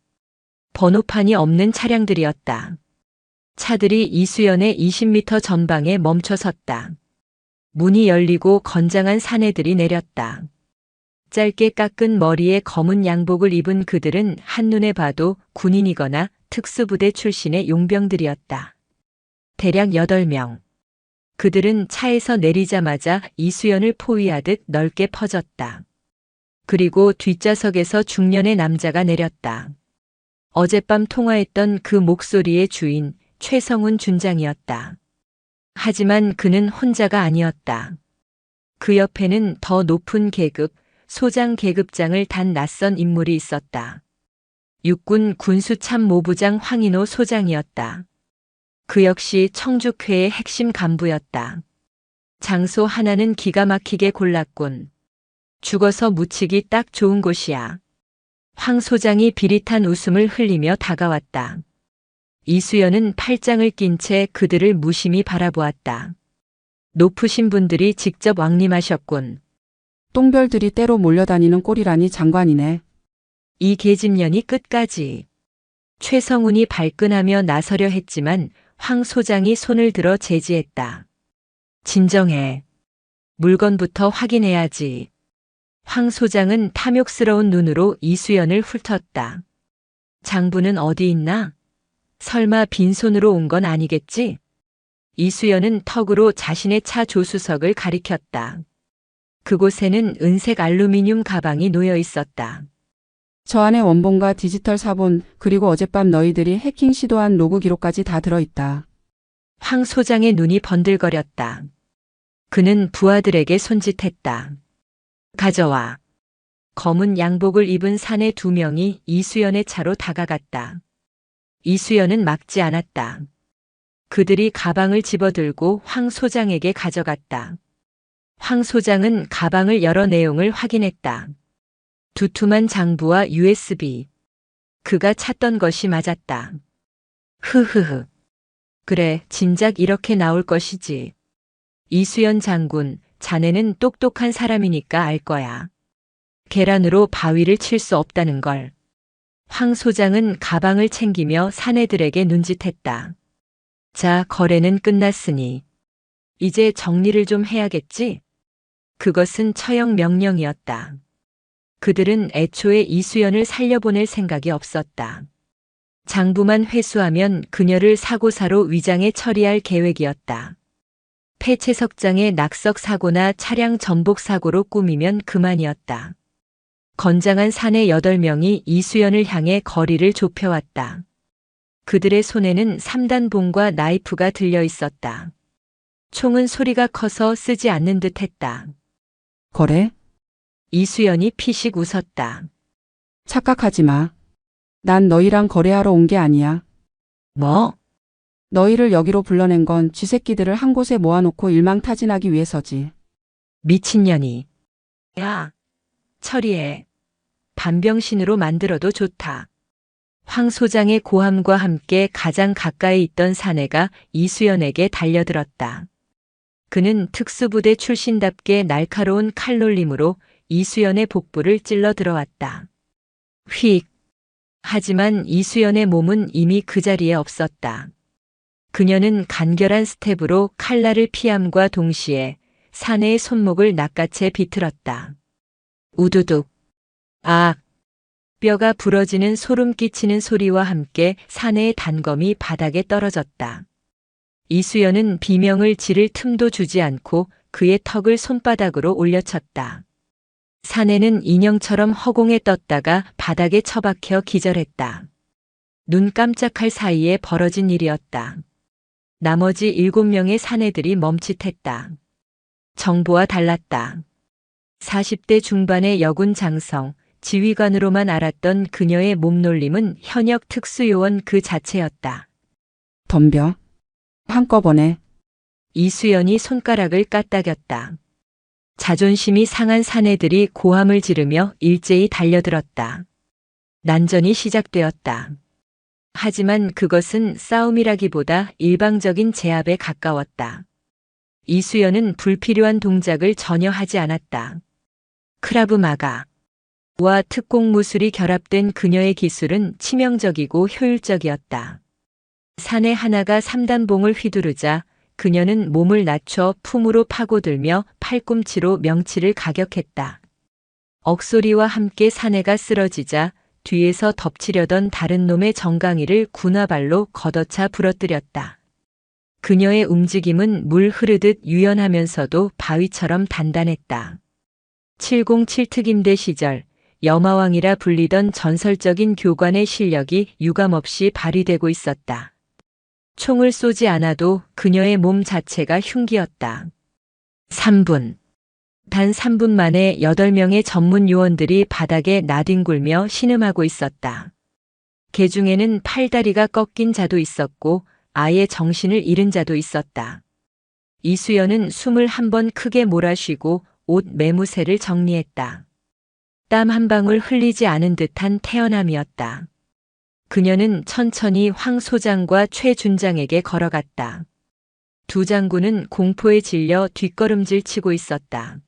번호판이 없는 차량들이었다. 차들이 이수연의 20m 전방에 멈춰 섰다. 문이 열리고 건장한 사내들이 내렸다. 짧게 깎은 머리에 검은 양복을 입은 그들은 한눈에 봐도 군인이거나 특수부대 출신의 용병들이었다. 대략 8명. 그들은 차에서 내리자마자 이수연을 포위하듯 넓게 퍼졌다. 그리고 뒷좌석에서 중년의 남자가 내렸다. 어젯밤 통화했던 그 목소리의 주인 최성훈 준장이었다. 하지만 그는 혼자가 아니었다. 그 옆에는 더 높은 계급, 소장 계급장을 단 낯선 인물이 있었다. 육군 군수참모부장 황인호 소장이었다. 그 역시 청죽회의 핵심 간부였다. 장소 하나는 기가 막히게 골랐군. 죽어서 묻히기 딱 좋은 곳이야. 황 소장이 비릿한 웃음을 흘리며 높으신 분들이 직접 왕림하셨군. 똥별들이 때로 몰려다니는 꼴이라니 장관이네. 이 계집년이 끝까지. 최성훈이 발끈하며 나서려 했지만 황 소장이 손을 들어 제지했다. 진정해. 물건부터 확인해야지. 황 소장은 탐욕스러운 눈으로 이수연을 훑었다. 장부는 어디 있나? 설마 빈손으로 온 건 아니겠지? 이수연은 턱으로 자신의 차 조수석을 가리켰다. 그곳에는 은색 알루미늄 가방이 놓여 있었다. 저 안에 원본과 디지털 사본, 그리고 어젯밤 너희들이 해킹 시도한 로그 기록까지 다 들어있다. 황 소장의 눈이 번들거렸다. 그는 부하들에게 손짓했다. 가져와. 검은 양복을 입은 사내 2명이 이수연의 차로 다가갔다. 이수연은 막지 않았다. 그들이 가방을 집어들고 황 소장에게 가져갔다. 황 소장은 가방을 열어 내용을 확인했다. 두툼한 장부와 USB. 그가 찾던 것이 맞았다. 흐흐흐. 그래, 진작 이렇게 나올 것이지. 이수연 장군, 자네는 똑똑한 사람이니까 알 거야. 계란으로 바위를 칠 수 없다는 걸. 황 소장은 가방을 챙기며 사내들에게 눈짓했다. 자, 거래는 끝났으니 이제 정리를 좀 해야겠지? 그것은 처형 명령이었다. 그들은 애초에 이수연을 살려보낼 생각이 없었다. 장부만 회수하면 그녀를 사고사로 위장해 처리할 계획이었다. 폐채석장의 낙석 사고나 차량 전복 사고로 꾸미면 그만이었다. 건장한 사내 8명이 이수연을 향해 거리를 좁혀왔다. 그들의 손에는 3단 봉과 나이프가 들려 있었다. 총은 소리가 커서 쓰지 않는 듯 했다. 거래? 이수연이 피식 웃었다. 착각하지 마. 난 너희랑 거래하러 온 게 아니야. 뭐? 너희를 여기로 불러낸 건 쥐새끼들을 한 곳에 모아놓고 일망타진하기 위해서지. 미친년이. 야, 처리해. 반병신으로 만들어도 좋다. 황 소장의 고함과 함께 가장 가까이 있던 사내가 이수연에게 달려들었다. 그는 특수부대 출신답게 날카로운 칼놀림으로 이수연의 복부를 찔러 들어왔다. 휙. 하지만 이수연의 몸은 이미 그 자리에 없었다. 그녀는 간결한 스텝으로 칼날을 피함과 동시에 사내의 손목을 낚아채 비틀었다. 우두둑. 아! 뼈가 부러지는 소름 끼치는 소리와 함께 사내의 단검이 바닥에 떨어졌다. 이수연은 비명을 지를 틈도 주지 않고 그의 턱을 손바닥으로 올려쳤다. 사내는 인형처럼 허공에 떴다가 바닥에 처박혀 기절했다. 눈 깜짝할 사이에 벌어진 일이었다. 나머지 7명의 사내들이 멈칫했다. 정보와 달랐다. 40대 중반의 여군 장성, 지휘관으로만 알았던 그녀의 몸놀림은 현역 특수요원 그 자체였다. 덤벼. 한꺼번에. 이수연이 손가락을 까딱였다. 자존심이 상한 사내들이 고함을 지르며 일제히 달려들었다. 난전이 시작되었다. 하지만 그것은 싸움이라기보다 일방적인 제압에 가까웠다. 이수연은 불필요한 동작을 전혀 하지 않았다. 크라브 마가 와 특공 무술이 결합된 그녀의 기술은 치명적이고 효율적이었다. 사내 하나가 3단봉을 휘두르자 그녀는 몸을 낮춰 품으로 파고들며 팔꿈치로 명치를 가격했다. 억소리와 함께 사내가 쓰러지자 뒤에서 덮치려던 다른 놈의 정강이를 군화발로 걷어차 부러뜨렸다. 그녀의 움직임은 물 흐르듯 유연하면서도 바위처럼 단단했다. 707 특임대 시절 여마왕이라 불리던 전설적인 교관의 실력이 유감없이 발휘되고 있었다. 총을 쏘지 않아도 그녀의 몸 자체가 흉기였다. 3분. 단 3분 만에 8명의 전문 요원들이 바닥에 나뒹굴며 신음하고 있었다. 개 중에는 팔다리가 꺾인 자도 있었고 아예 정신을 잃은 자도 있었다. 이수연은 숨을 한 번 크게 몰아쉬고 옷 매무새를 정리했다. 땀 한 방울 흘리지 않은 듯한 태연함이었다. 그녀는 천천히 황 소장과 최 준장에게 걸어갔다. 두 장군은 공포에 질려 뒷걸음질 치고 있었다.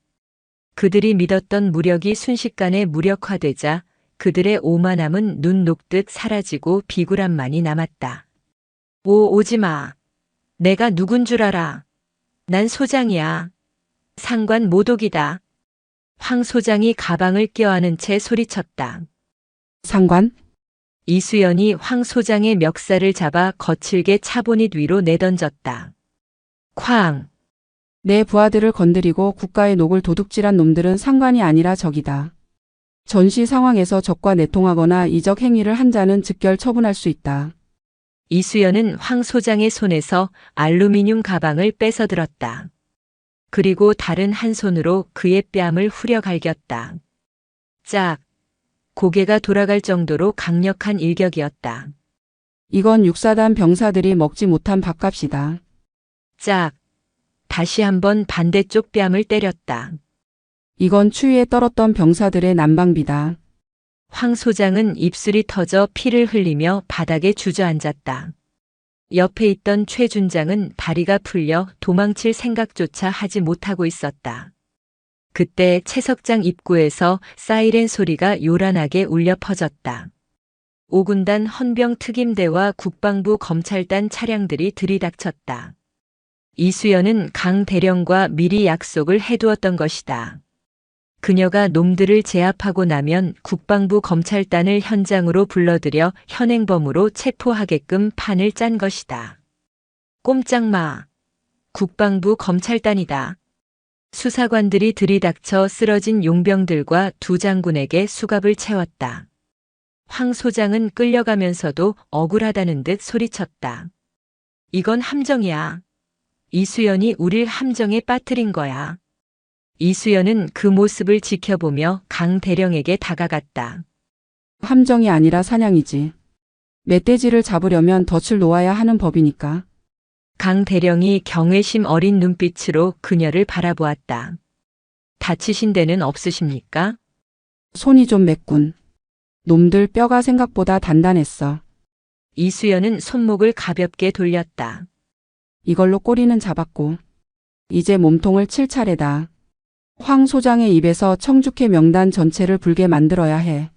그들이 믿었던 무력이 순식간에 무력화되자 그들의 오만함은 눈 녹듯 사라지고 비굴함만이 남았다. 오지 마. 내가 누군 줄 알아. 난 소장이야. 상관 모독이다. 황 소장이 가방을 껴안은 채 소리쳤다. 상관? 이수연이 황 소장의 멱살을 잡아 거칠게 차보닛 위로 내던졌다. 쾅! 내 부하들을 건드리고 국가의 녹을 도둑질한 놈들은 상관이 아니라 적이다. 전시 상황에서 적과 내통하거나 이적 행위를 한 자는 즉결 처분할 수 있다. 이수연은 황 소장의 손에서 알루미늄 가방을 뺏어들었다. 그리고 다른 한 손으로 그의 뺨을 후려 갈겼다. 짝! 고개가 돌아갈 정도로 강력한 일격이었다. 이건 육사단 병사들이 먹지 못한 밥값이다. 짝! 다시 한번 반대쪽 뺨을 때렸다. 이건 추위에 떨었던 병사들의 난방비다. 황 소장은 입술이 터져 피를 흘리며 바닥에 주저앉았다. 옆에 있던 최 준장은 다리가 풀려 도망칠 생각조차 하지 못하고 있었다. 그때 채석장 입구에서 사이렌 소리가 요란하게 울려 퍼졌다. 5군단 헌병 특임대와 국방부 검찰단 차량들이 들이닥쳤다. 이수연은 강 대령과 미리 약속을 해두었던 것이다. 그녀가 놈들을 제압하고 나면 국방부 검찰단을 현장으로 불러들여 현행범으로 체포하게끔 판을 짠 것이다. 꼼짝 마. 국방부 검찰단이다. 수사관들이 들이닥쳐 쓰러진 용병들과 두 장군에게 수갑을 채웠다. 황 소장은 끌려가면서도 억울하다는 듯 소리쳤다. 이건 함정이야. 이수연이 우릴 함정에 빠뜨린 거야. 이수연은 그 모습을 지켜보며 강 대령에게 다가갔다. 함정이 아니라 사냥이지. 멧돼지를 잡으려면 덫을 놓아야 하는 법이니까. 강 대령이 경외심 어린 눈빛으로 그녀를 바라보았다. 다치신 데는 없으십니까? 손이 좀 맵군. 놈들 뼈가 생각보다 단단했어. 이수연은 손목을 가볍게 돌렸다. 이걸로 꼬리는 잡았고. 이제 몸통을 칠 차례다. 황 소장의 입에서 청주회 명단 전체를 불게 만들어야 해.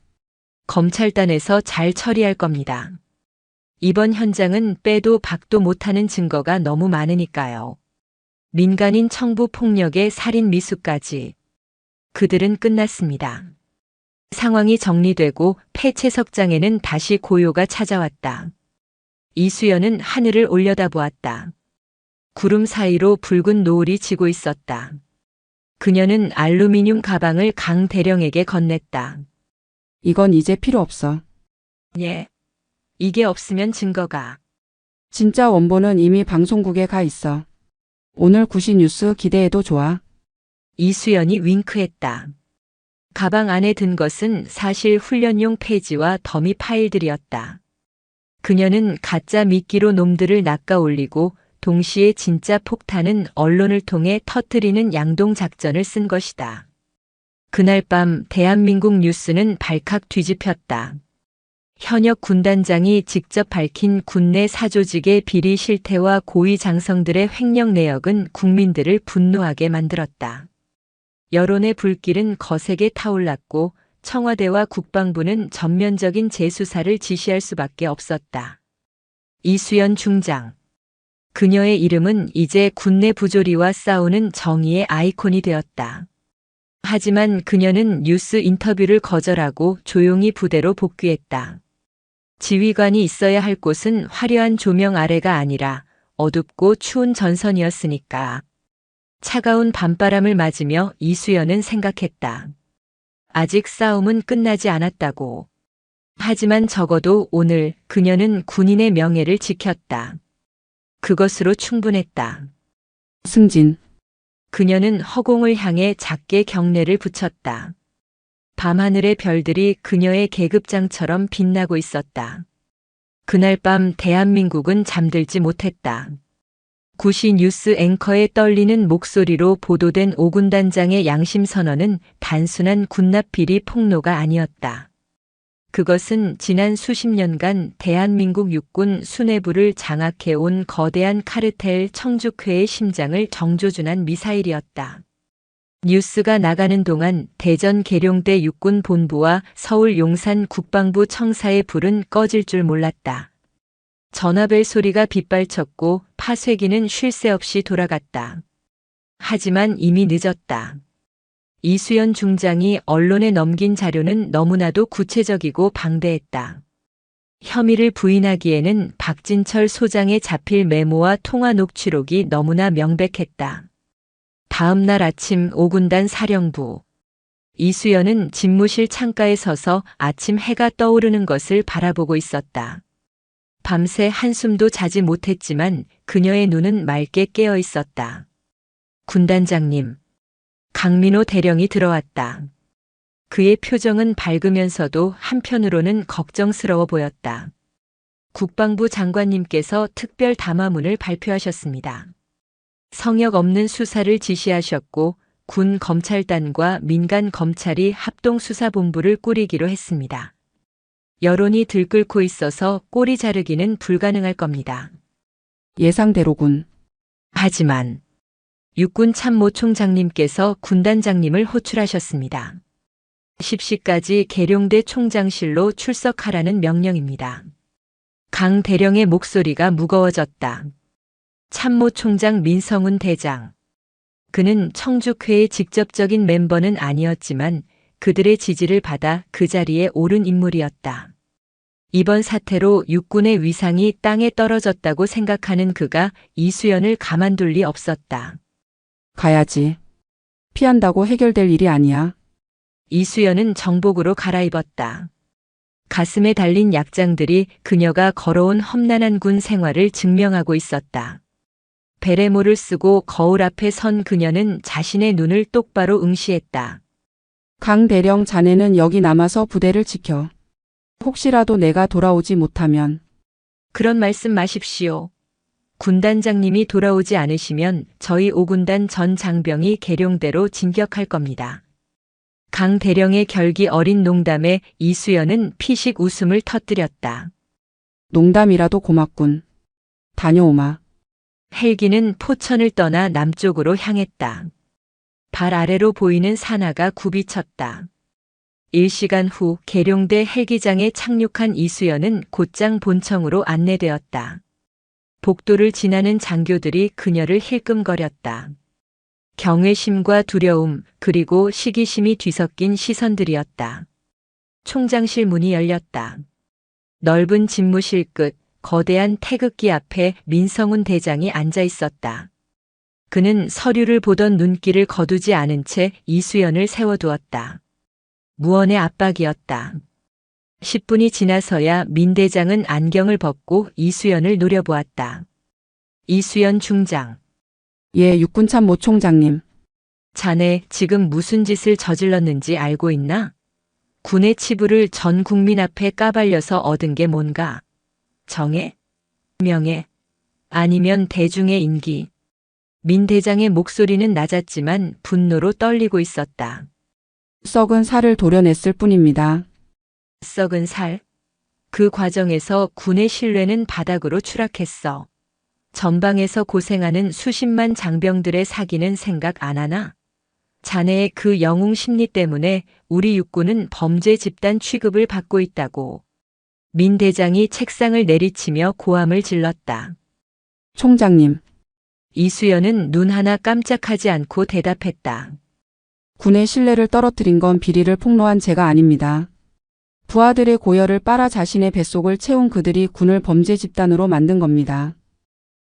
검찰단에서 잘 처리할 겁니다. 이번 현장은 빼도 박도 못하는 증거가 너무 많으니까요. 민간인 청부 폭력의 살인 미수까지. 그들은 끝났습니다. 상황이 정리되고 폐채석장에는 다시 고요가 찾아왔다. 이수연은 하늘을 올려다보았다. 구름 사이로 붉은 노을이 지고 있었다. 그녀는 알루미늄 가방을 강 대령에게 건넸다. 이건 이제 필요 없어. 예. 이게 없으면 증거가. 진짜 원본은 이미 방송국에 가 있어. 오늘 9시 뉴스 기대해도 좋아. 이수연이 윙크했다. 가방 안에 든 것은 사실 훈련용 페이지와 더미 파일들이었다. 그녀는 가짜 미끼로 놈들을 낚아올리고 동시에 진짜 폭탄은 언론을 통해 터뜨리는 양동 작전을 쓴 것이다. 그날 밤 대한민국 뉴스는 발칵 뒤집혔다. 현역 군단장이 직접 밝힌 군내 사조직의 비리 실태와 고위 장성들의 횡령 내역은 국민들을 분노하게 만들었다. 여론의 불길은 거세게 타올랐고 청와대와 국방부는 전면적인 재수사를 지시할 수밖에 없었다. 이수연 중장. 그녀의 이름은 이제 군내 부조리와 싸우는 정의의 아이콘이 되었다. 하지만 그녀는 뉴스 인터뷰를 거절하고 조용히 부대로 복귀했다. 지휘관이 있어야 할 곳은 화려한 조명 아래가 아니라 어둡고 추운 전선이었으니까. 차가운 밤바람을 맞으며 이수연은 생각했다. 아직 싸움은 끝나지 않았다고. 하지만 적어도 오늘 그녀는 군인의 명예를 지켰다. 그것으로 충분했다. 승진. 그녀는 허공을 향해 작게 경례를 붙였다. 밤하늘의 별들이 그녀의 계급장처럼 빛나고 있었다. 그날 밤 대한민국은 잠들지 못했다. 9시 뉴스 앵커의 떨리는 목소리로 보도된 5군단장의 양심 선언은 단순한 군납 비리 폭로가 아니었다. 그것은 지난 수십 년간 대한민국 육군 수뇌부를 장악해온 거대한 카르텔 청주회의 심장을 정조준한 미사일이었다. 뉴스가 나가는 동안 대전 계룡대 육군본부와 서울 용산 국방부 청사의 불은 꺼질 줄 몰랐다. 전화벨 소리가 빗발쳤고 파쇄기는 쉴 새 없이 돌아갔다. 하지만 이미 늦었다. 이수연 중장이 언론에 넘긴 자료는 너무나도 구체적이고 방대했다. 혐의를 부인하기에는 박진철 소장의 자필 메모와 통화 녹취록이 너무나 명백했다. 다음 날 아침 5군단 사령부. 이수연은 집무실 창가에 서서 아침 해가 떠오르는 것을 바라보고 있었다. 밤새 한숨도 자지 못했지만 그녀의 눈은 맑게 깨어 있었다. 군단장님. 강민호 대령이 들어왔다. 그의 표정은 밝으면서도 한편으로는 걱정스러워 보였다. 국방부 장관님께서 특별 담화문을 발표하셨습니다. 성역 없는 수사를 지시하셨고 군 검찰단과 민간 검찰이 합동수사본부를 꾸리기로 했습니다. 여론이 들끓고 있어서 꼬리 자르기는 불가능할 겁니다. 예상대로군. 하지만 육군 참모총장님께서 군단장님을 호출하셨습니다. 10시까지 계룡대 총장실로 출석하라는 명령입니다. 강 대령의 목소리가 무거워졌다. 참모총장 민성훈 대장. 그는 청주회의 직접적인 멤버는 아니었지만 그들의 지지를 받아 그 자리에 오른 인물이었다. 이번 사태로 육군의 위상이 땅에 떨어졌다고 생각하는 그가 이수연을 가만둘 리 없었다. 가야지. 피한다고 해결될 일이 아니야. 이수연은 정복으로 갈아입었다. 가슴에 달린 약장들이 그녀가 걸어온 험난한 군 생활을 증명하고 있었다. 베레모를 쓰고 거울 앞에 선 그녀는 자신의 눈을 똑바로 응시했다. 강 대령, 자네는 여기 남아서 부대를 지켜. 혹시라도 내가 돌아오지 못하면. 그런 말씀 마십시오. 군단장님이 돌아오지 않으시면 저희 5군단 전 장병이 계룡대로 진격할 겁니다. 강 대령의 결기 어린 농담에 이수연은 피식 웃음을 터뜨렸다. 농담이라도 고맙군. 다녀오마. 헬기는 포천을 떠나 남쪽으로 향했다. 발 아래로 보이는 산하가 굽이쳤다. 1시간 후 계룡대 헬기장에 착륙한 이수연은 곧장 본청으로 안내되었다. 복도를 지나는 장교들이 그녀를 힐끔거렸다. 경외심과 두려움 그리고 시기심이 뒤섞인 시선들이었다. 총장실 문이 열렸다. 넓은 집무실 끝 거대한 태극기 앞에 민성훈 대장이 앉아 있었다. 그는 서류를 보던 눈길을 거두지 않은 채 이수연을 세워두었다. 무언의 압박이었다. 10분이 지나서야 민 대장은 안경을 벗고 이수연을 노려보았다. 이수연 중장. 예, 육군 참모 총장님. 자네 지금 무슨 짓을 저질렀는지 알고 있나? 군의 치부를 전 국민 앞에 까발려서 얻은 게 뭔가? 정예? 명예? 아니면 대중의 인기? 민 대장의 목소리는 낮았지만 분노로 떨리고 있었다. 썩은 살을 도려냈을 뿐입니다. 썩은 살? 그 과정에서 군의 신뢰는 바닥으로 추락했어. 전방에서 고생하는 수십만 장병들의 사기는 생각 안 하나? 자네의 그 영웅 심리 때문에 우리 육군은 범죄 집단 취급을 받고 있다고. 민 대장이 책상을 내리치며 고함을 질렀다. 총장님. 이수연은 눈 하나 깜짝하지 않고 대답했다. 군의 신뢰를 떨어뜨린 건 비리를 폭로한 제가 아닙니다. 부하들의 고열을 빨아 자신의 뱃속을 채운 그들이 군을 범죄 집단으로 만든 겁니다.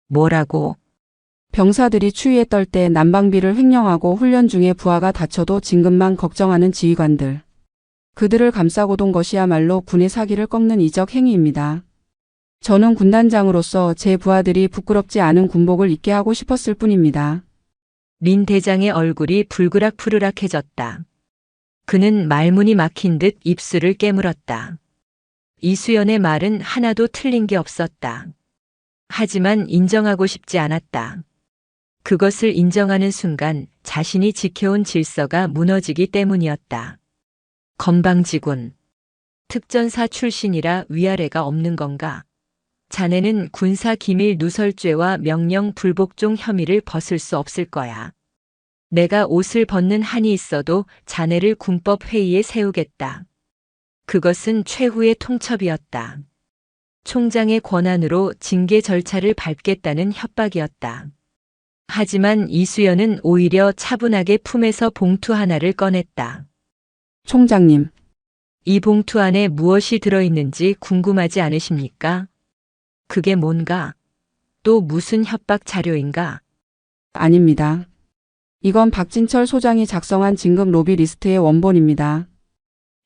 뭐라고? 병사들이 추위에 떨 때 난방비를 횡령하고 훈련 중에 부하가 다쳐도 진급만 걱정하는 지휘관들. 그들을 감싸고 돈 것이야말로 군의 사기를 꺾는 이적 행위입니다. 저는 군단장으로서 제 부하들이 부끄럽지 않은 군복을 입게 하고 싶었을 뿐입니다. 민 대장의 얼굴이 불그락푸르락해졌다. 그는 말문이 막힌 듯 입술을 깨물었다. 이수연의 말은 하나도 틀린 게 없었다. 하지만 인정하고 싶지 않았다. 그것을 인정하는 순간 자신이 지켜온 질서가 무너지기 때문이었다. 건방지군. 특전사 출신이라 위아래가 없는 건가? 자네는 군사 기밀 누설죄와 명령 불복종 혐의를 벗을 수 없을 거야. 내가 옷을 벗는 한이 있어도 자네를 군법 회의에 세우겠다. 그것은 최후의 통첩이었다. 총장의 권한으로 징계 절차를 밟겠다는 협박이었다. 하지만 이수연은 오히려 차분하게 품에서 봉투 하나를 꺼냈다. 총장님, 이 봉투 안에 무엇이 들어있는지 궁금하지 않으십니까? 그게 뭔가? 또 무슨 협박 자료인가? 아닙니다. 이건 박진철 소장이 작성한 진급 로비 리스트의 원본입니다.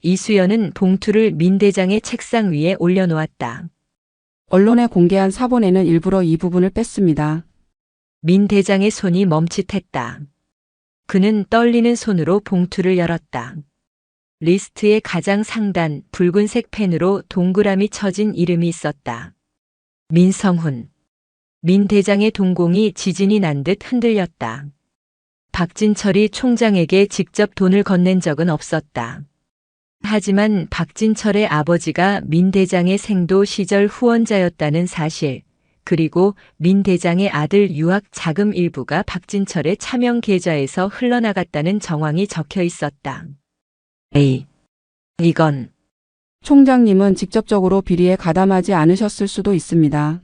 이수연은 봉투를 민 대장의 책상 위에 올려놓았다. 언론에 공개한 사본에는 일부러 이 부분을 뺐습니다. 민 대장의 손이 멈칫했다. 그는 떨리는 손으로 봉투를 열었다. 리스트의 가장 상단 붉은색 펜으로 동그라미 쳐진 이름이 있었다. 민성훈. 민 대장의 동공이 지진이 난 듯 흔들렸다. 박진철이 총장에게 직접 돈을 건넨 적은 없었다. 하지만 박진철의 아버지가 민 대장의 생도 시절 후원자였다는 사실, 그리고 민 대장의 아들 유학 자금 일부가 박진철의 차명 계좌에서 흘러나갔다는 정황이 적혀 있었다. 이건 총장님은 직접적으로 비리에 가담하지 않으셨을 수도 있습니다.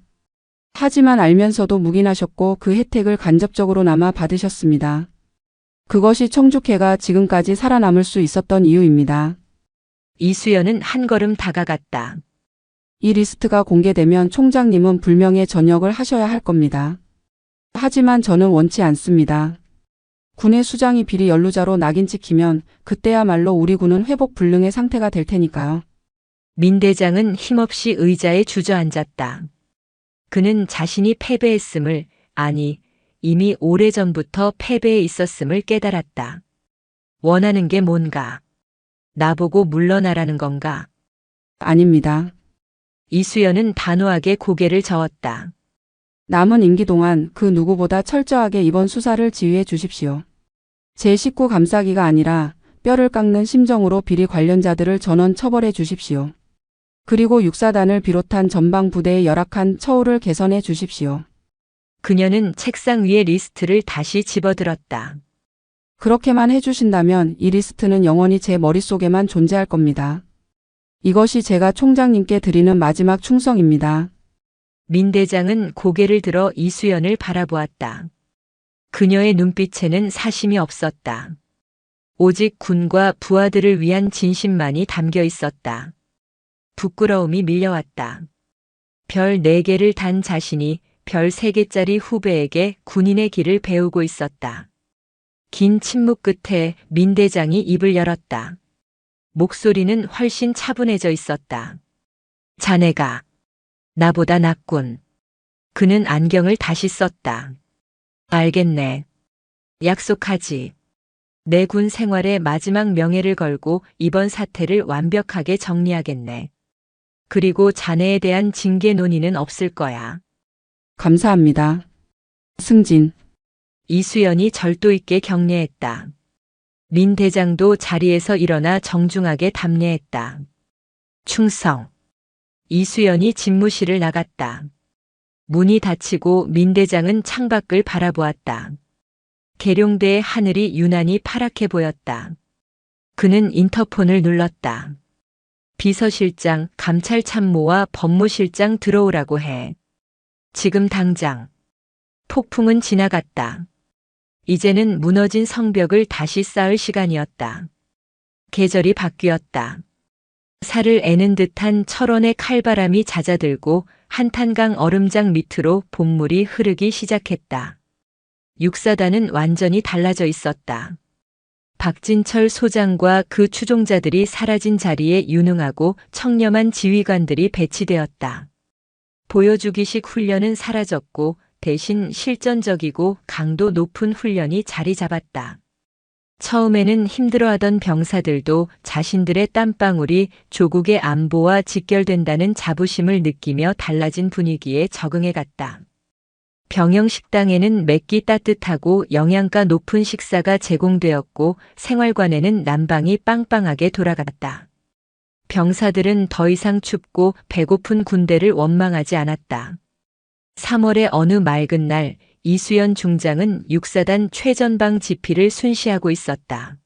하지만 알면서도 묵인하셨고 그 혜택을 간접적으로나마 받으셨습니다. 그것이 청주회가 지금까지 살아남을 수 있었던 이유입니다. 이수연은 한 걸음 다가갔다. 이 리스트가 공개되면 총장님은 불명예 전역을 하셔야 할 겁니다. 하지만 저는 원치 않습니다. 군의 수장이 비리 연루자로 낙인 찍히면 그때야말로 우리 군은 회복 불능의 상태가 될 테니까요. 민 대장은 힘없이 의자에 주저앉았다. 그는 자신이 패배했음을, 아니, 이미 오래전부터 패배해 있었음을 깨달았다. 원하는 게 뭔가? 나보고 물러나라는 건가? 아닙니다. 이수연은 단호하게 고개를 저었다. 남은 임기 동안 그 누구보다 철저하게 이번 수사를 지휘해 주십시오. 제 식구 감싸기가 아니라 뼈를 깎는 심정으로 비리 관련자들을 전원 처벌해 주십시오. 그리고 육사단을 비롯한 전방 부대의 열악한 처우를 개선해 주십시오. 그녀는 책상 위의 리스트를 다시 집어들었다. 그렇게만 해주신다면 이 리스트는 영원히 제 머릿속에만 존재할 겁니다. 이것이 제가 총장님께 드리는 마지막 충성입니다. 민 대장은 고개를 들어 이수연을 바라보았다. 그녀의 눈빛에는 사심이 없었다. 오직 군과 부하들을 위한 진심만이 담겨 있었다. 부끄러움이 밀려왔다. 별 4개를 단 자신이 별 3개짜리 후배에게 군인의 길을 배우고 있었다. 긴 침묵 끝에 민 대장이 입을 열었다. 목소리는 훨씬 차분해져 있었다. 자네가 나보다 낫군. 그는 안경을 다시 썼다. 알겠네. 약속하지. 내 군 생활의 마지막 명예를 걸고 이번 사태를 완벽하게 정리하겠네. 그리고 자네에 대한 징계 논의는 없을 거야. 감사합니다. 승진. 이수연이 절도 있게 격려했다. 민 대장도 자리에서 일어나 정중하게 답례했다. 충성. 이수연이 집무실을 나갔다. 문이 닫히고 민 대장은 창밖을 바라보았다. 계룡대의 하늘이 유난히 파랗게 보였다. 그는 인터폰을 눌렀다. 비서실장, 감찰참모와 법무실장 들어오라고 해. 지금 당장. 폭풍은 지나갔다. 이제는 무너진 성벽을 다시 쌓을 시간이었다. 계절이 바뀌었다. 살을 애는 듯한 철원의 칼바람이 잦아들고 한탄강 얼음장 밑으로 봄물이 흐르기 시작했다. 육사단은 완전히 달라져 있었다. 박진철 소장과 그 추종자들이 사라진 자리에 유능하고 청렴한 지휘관들이 배치되었다. 보여주기식 훈련은 사라졌고 대신 실전적이고 강도 높은 훈련이 자리 잡았다. 처음에는 힘들어하던 병사들도 자신들의 땀방울이 조국의 안보와 직결된다는 자부심을 느끼며 달라진 분위기에 적응해갔다. 병영 식당에는 맵기 따뜻하고 영양가 높은 식사가 제공되었고 생활관에는 난방이 빵빵하게 돌아갔다. 병사들은 더 이상 춥고 배고픈 군대를 원망하지 않았다. 3월의 어느 맑은 날 이수연 중장은 육사단 최전방 지피를 순시하고 있었다.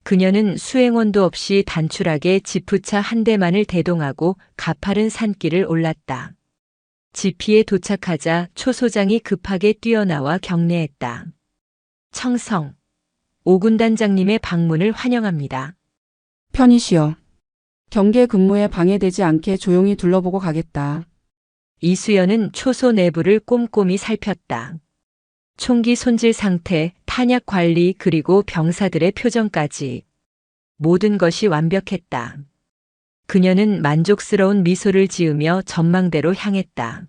그녀는 수행원도 없이 단출하게 지프차 한 대만을 대동하고 가파른 산길을 올랐다. 지피에 도착하자 초 소장이 급하게 뛰어나와 경례했다. 청성, 오군단장님의 방문을 환영합니다. 편히 쉬어. 경계 근무에 방해되지 않게 조용히 둘러보고 가겠다. 이수연은 초소 내부를 꼼꼼히 살폈다. 총기 손질 상태, 탄약 관리 그리고 병사들의 표정까지 모든 것이 완벽했다. 그녀는 만족스러운 미소를 지으며 전망대로 향했다.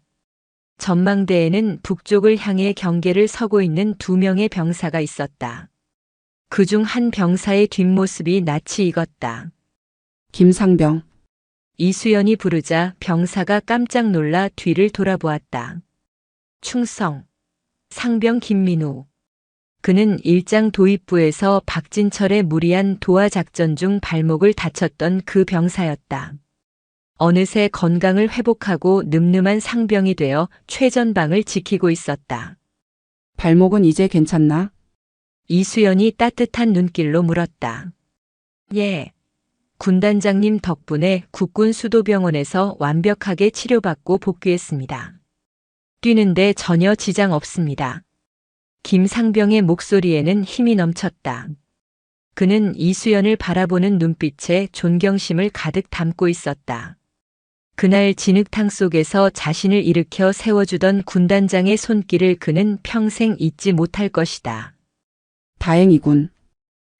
전망대에는 북쪽을 향해 경계를 서고 있는 2명의 병사가 있었다. 그중 한 병사의 뒷모습이 낯이 익었다. 김상병. 이수연이 부르자 병사가 깜짝 놀라 뒤를 돌아보았다. 충성. 상병 김민우. 그는 일장 도입부에서 박진철의 무리한 도하 작전 중 발목을 다쳤던 그 병사였다. 어느새 건강을 회복하고 늠름한 상병이 되어 최전방을 지키고 있었다. 발목은 이제 괜찮나? 이수연이 따뜻한 눈길로 물었다. 예. 군단장님 덕분에 국군 수도병원에서 완벽하게 치료받고 복귀했습니다. 뛰는데 전혀 지장 없습니다. 김상병의 목소리에는 힘이 넘쳤다. 그는 이수연을 바라보는 눈빛에 존경심을 가득 담고 있었다. 그날 진흙탕 속에서 자신을 일으켜 세워주던 군단장의 손길을 그는 평생 잊지 못할 것이다. 다행이군.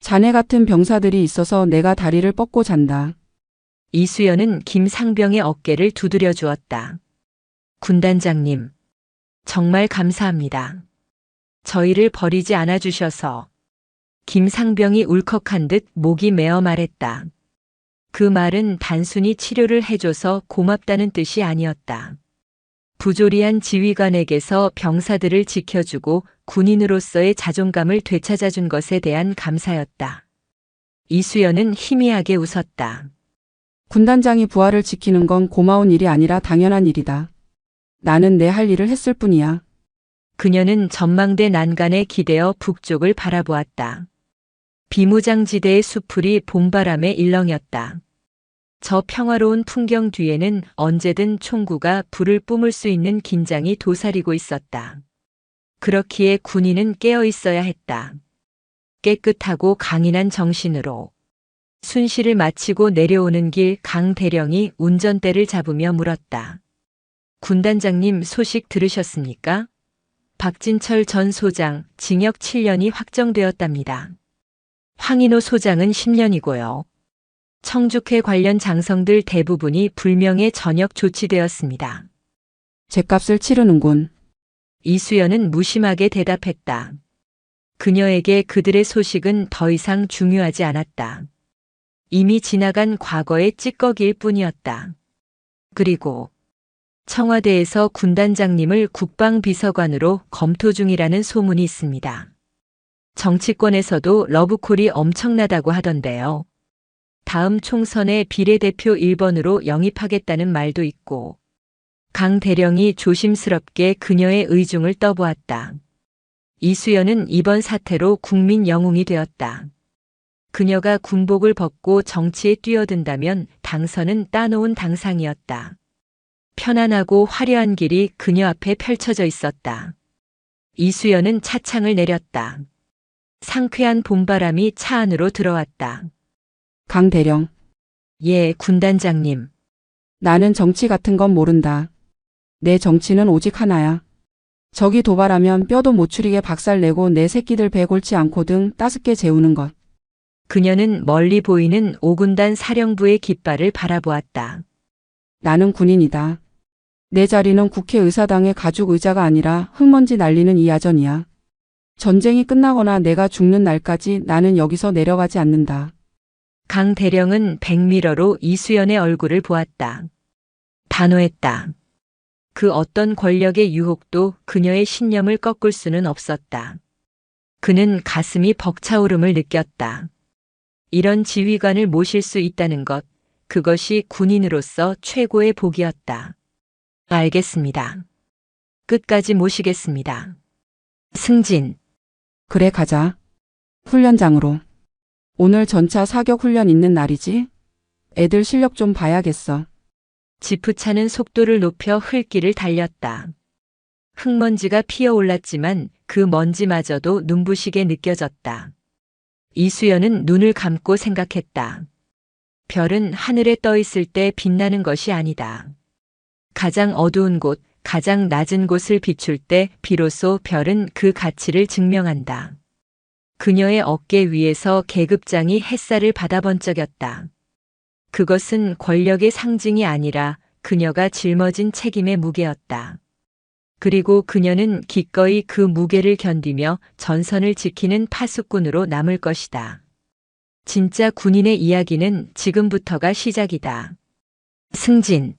자네 같은 병사들이 있어서 내가 다리를 뻗고 잔다. 이수연은 김상병의 어깨를 두드려 주었다. 군단장님, 정말 감사합니다. 저희를 버리지 않아 주셔서. 김상병이 울컥한 듯 목이 메어 말했다. 그 말은 단순히 치료를 해줘서 고맙다는 뜻이 아니었다. 부조리한 지휘관에게서 병사들을 지켜주고 군인으로서의 자존감을 되찾아준 것에 대한 감사였다. 이수연은 희미하게 웃었다. 군단장이 부하를 지키는 건 고마운 일이 아니라 당연한 일이다. 나는 내 할 일을 했을 뿐이야. 그녀는 전망대 난간에 기대어 북쪽을 바라보았다. 비무장지대의 수풀이 봄바람에 일렁였다. 저 평화로운 풍경 뒤에는 언제든 총구가 불을 뿜을 수 있는 긴장이 도사리고 있었다. 그렇기에 군인은 깨어 있어야 했다. 깨끗하고 강인한 정신으로. 순시를 마치고 내려오는 길 강 대령이 운전대를 잡으며 물었다. 군단장님 소식 들으셨습니까? 박진철 전 소장 징역 7년이 확정되었답니다. 황인호 소장은 10년이고요. 청주회 관련 장성들 대부분이 불명예 전역 조치되었습니다. 죗값을 치르는군. 이수연은 무심하게 대답했다. 그녀에게 그들의 소식은 더 이상 중요하지 않았다. 이미 지나간 과거의 찌꺼기일 뿐이었다. 그리고 청와대에서 군단장님을 국방비서관으로 검토 중이라는 소문이 있습니다. 정치권에서도 러브콜이 엄청나다고 하던데요. 다음 총선에 비례대표 1번으로 영입하겠다는 말도 있고. 강 대령이 조심스럽게 그녀의 의중을 떠보았다. 이수연은 이번 사태로 국민 영웅이 되었다. 그녀가 군복을 벗고 정치에 뛰어든다면 당선은 따놓은 당상이었다. 편안하고 화려한 길이 그녀 앞에 펼쳐져 있었다. 이수연은 차창을 내렸다. 상쾌한 봄바람이 차 안으로 들어왔다. 강 대령. 예, 군단장님. 나는 정치 같은 건 모른다. 내 정치는 오직 하나야. 적이 도발하면 뼈도 못 추리게 박살내고 내 새끼들 배 골치 않고 등 따숩게 재우는 것. 그녀는 멀리 보이는 5군단 사령부의 깃발을 바라보았다. 나는 군인이다. 내 자리는 국회의사당의 가죽 의자가 아니라 흙먼지 날리는 이 야전이야. 전쟁이 끝나거나 내가 죽는 날까지 나는 여기서 내려가지 않는다. 강 대령은 백미러로 이수연의 얼굴을 보았다. 단호했다. 그 어떤 권력의 유혹도 그녀의 신념을 꺾을 수는 없었다. 그는 가슴이 벅차오름을 느꼈다. 이런 지휘관을 모실 수 있다는 것, 그것이 군인으로서 최고의 복이었다. 알겠습니다. 끝까지 모시겠습니다. 승진. 그래, 가자. 훈련장으로. 오늘 전차 사격 훈련 있는 날이지? 애들 실력 좀 봐야겠어. 지프차는 속도를 높여 흘길을 달렸다. 흙먼지가 피어올랐지만 그 먼지마저도 눈부시게 느껴졌다. 이수연은 눈을 감고 생각했다. 별은 하늘에 떠 있을 때 빛나는 것이 아니다. 가장 어두운 곳, 가장 낮은 곳을 비출 때 비로소 별은 그 가치를 증명한다. 그녀의 어깨 위에서 계급장이 햇살을 받아 번쩍였다. 그것은 권력의 상징이 아니라 그녀가 짊어진 책임의 무게였다. 그리고 그녀는 기꺼이 그 무게를 견디며 전선을 지키는 파수꾼으로 남을 것이다. 진짜 군인의 이야기는 지금부터가 시작이다. 승진.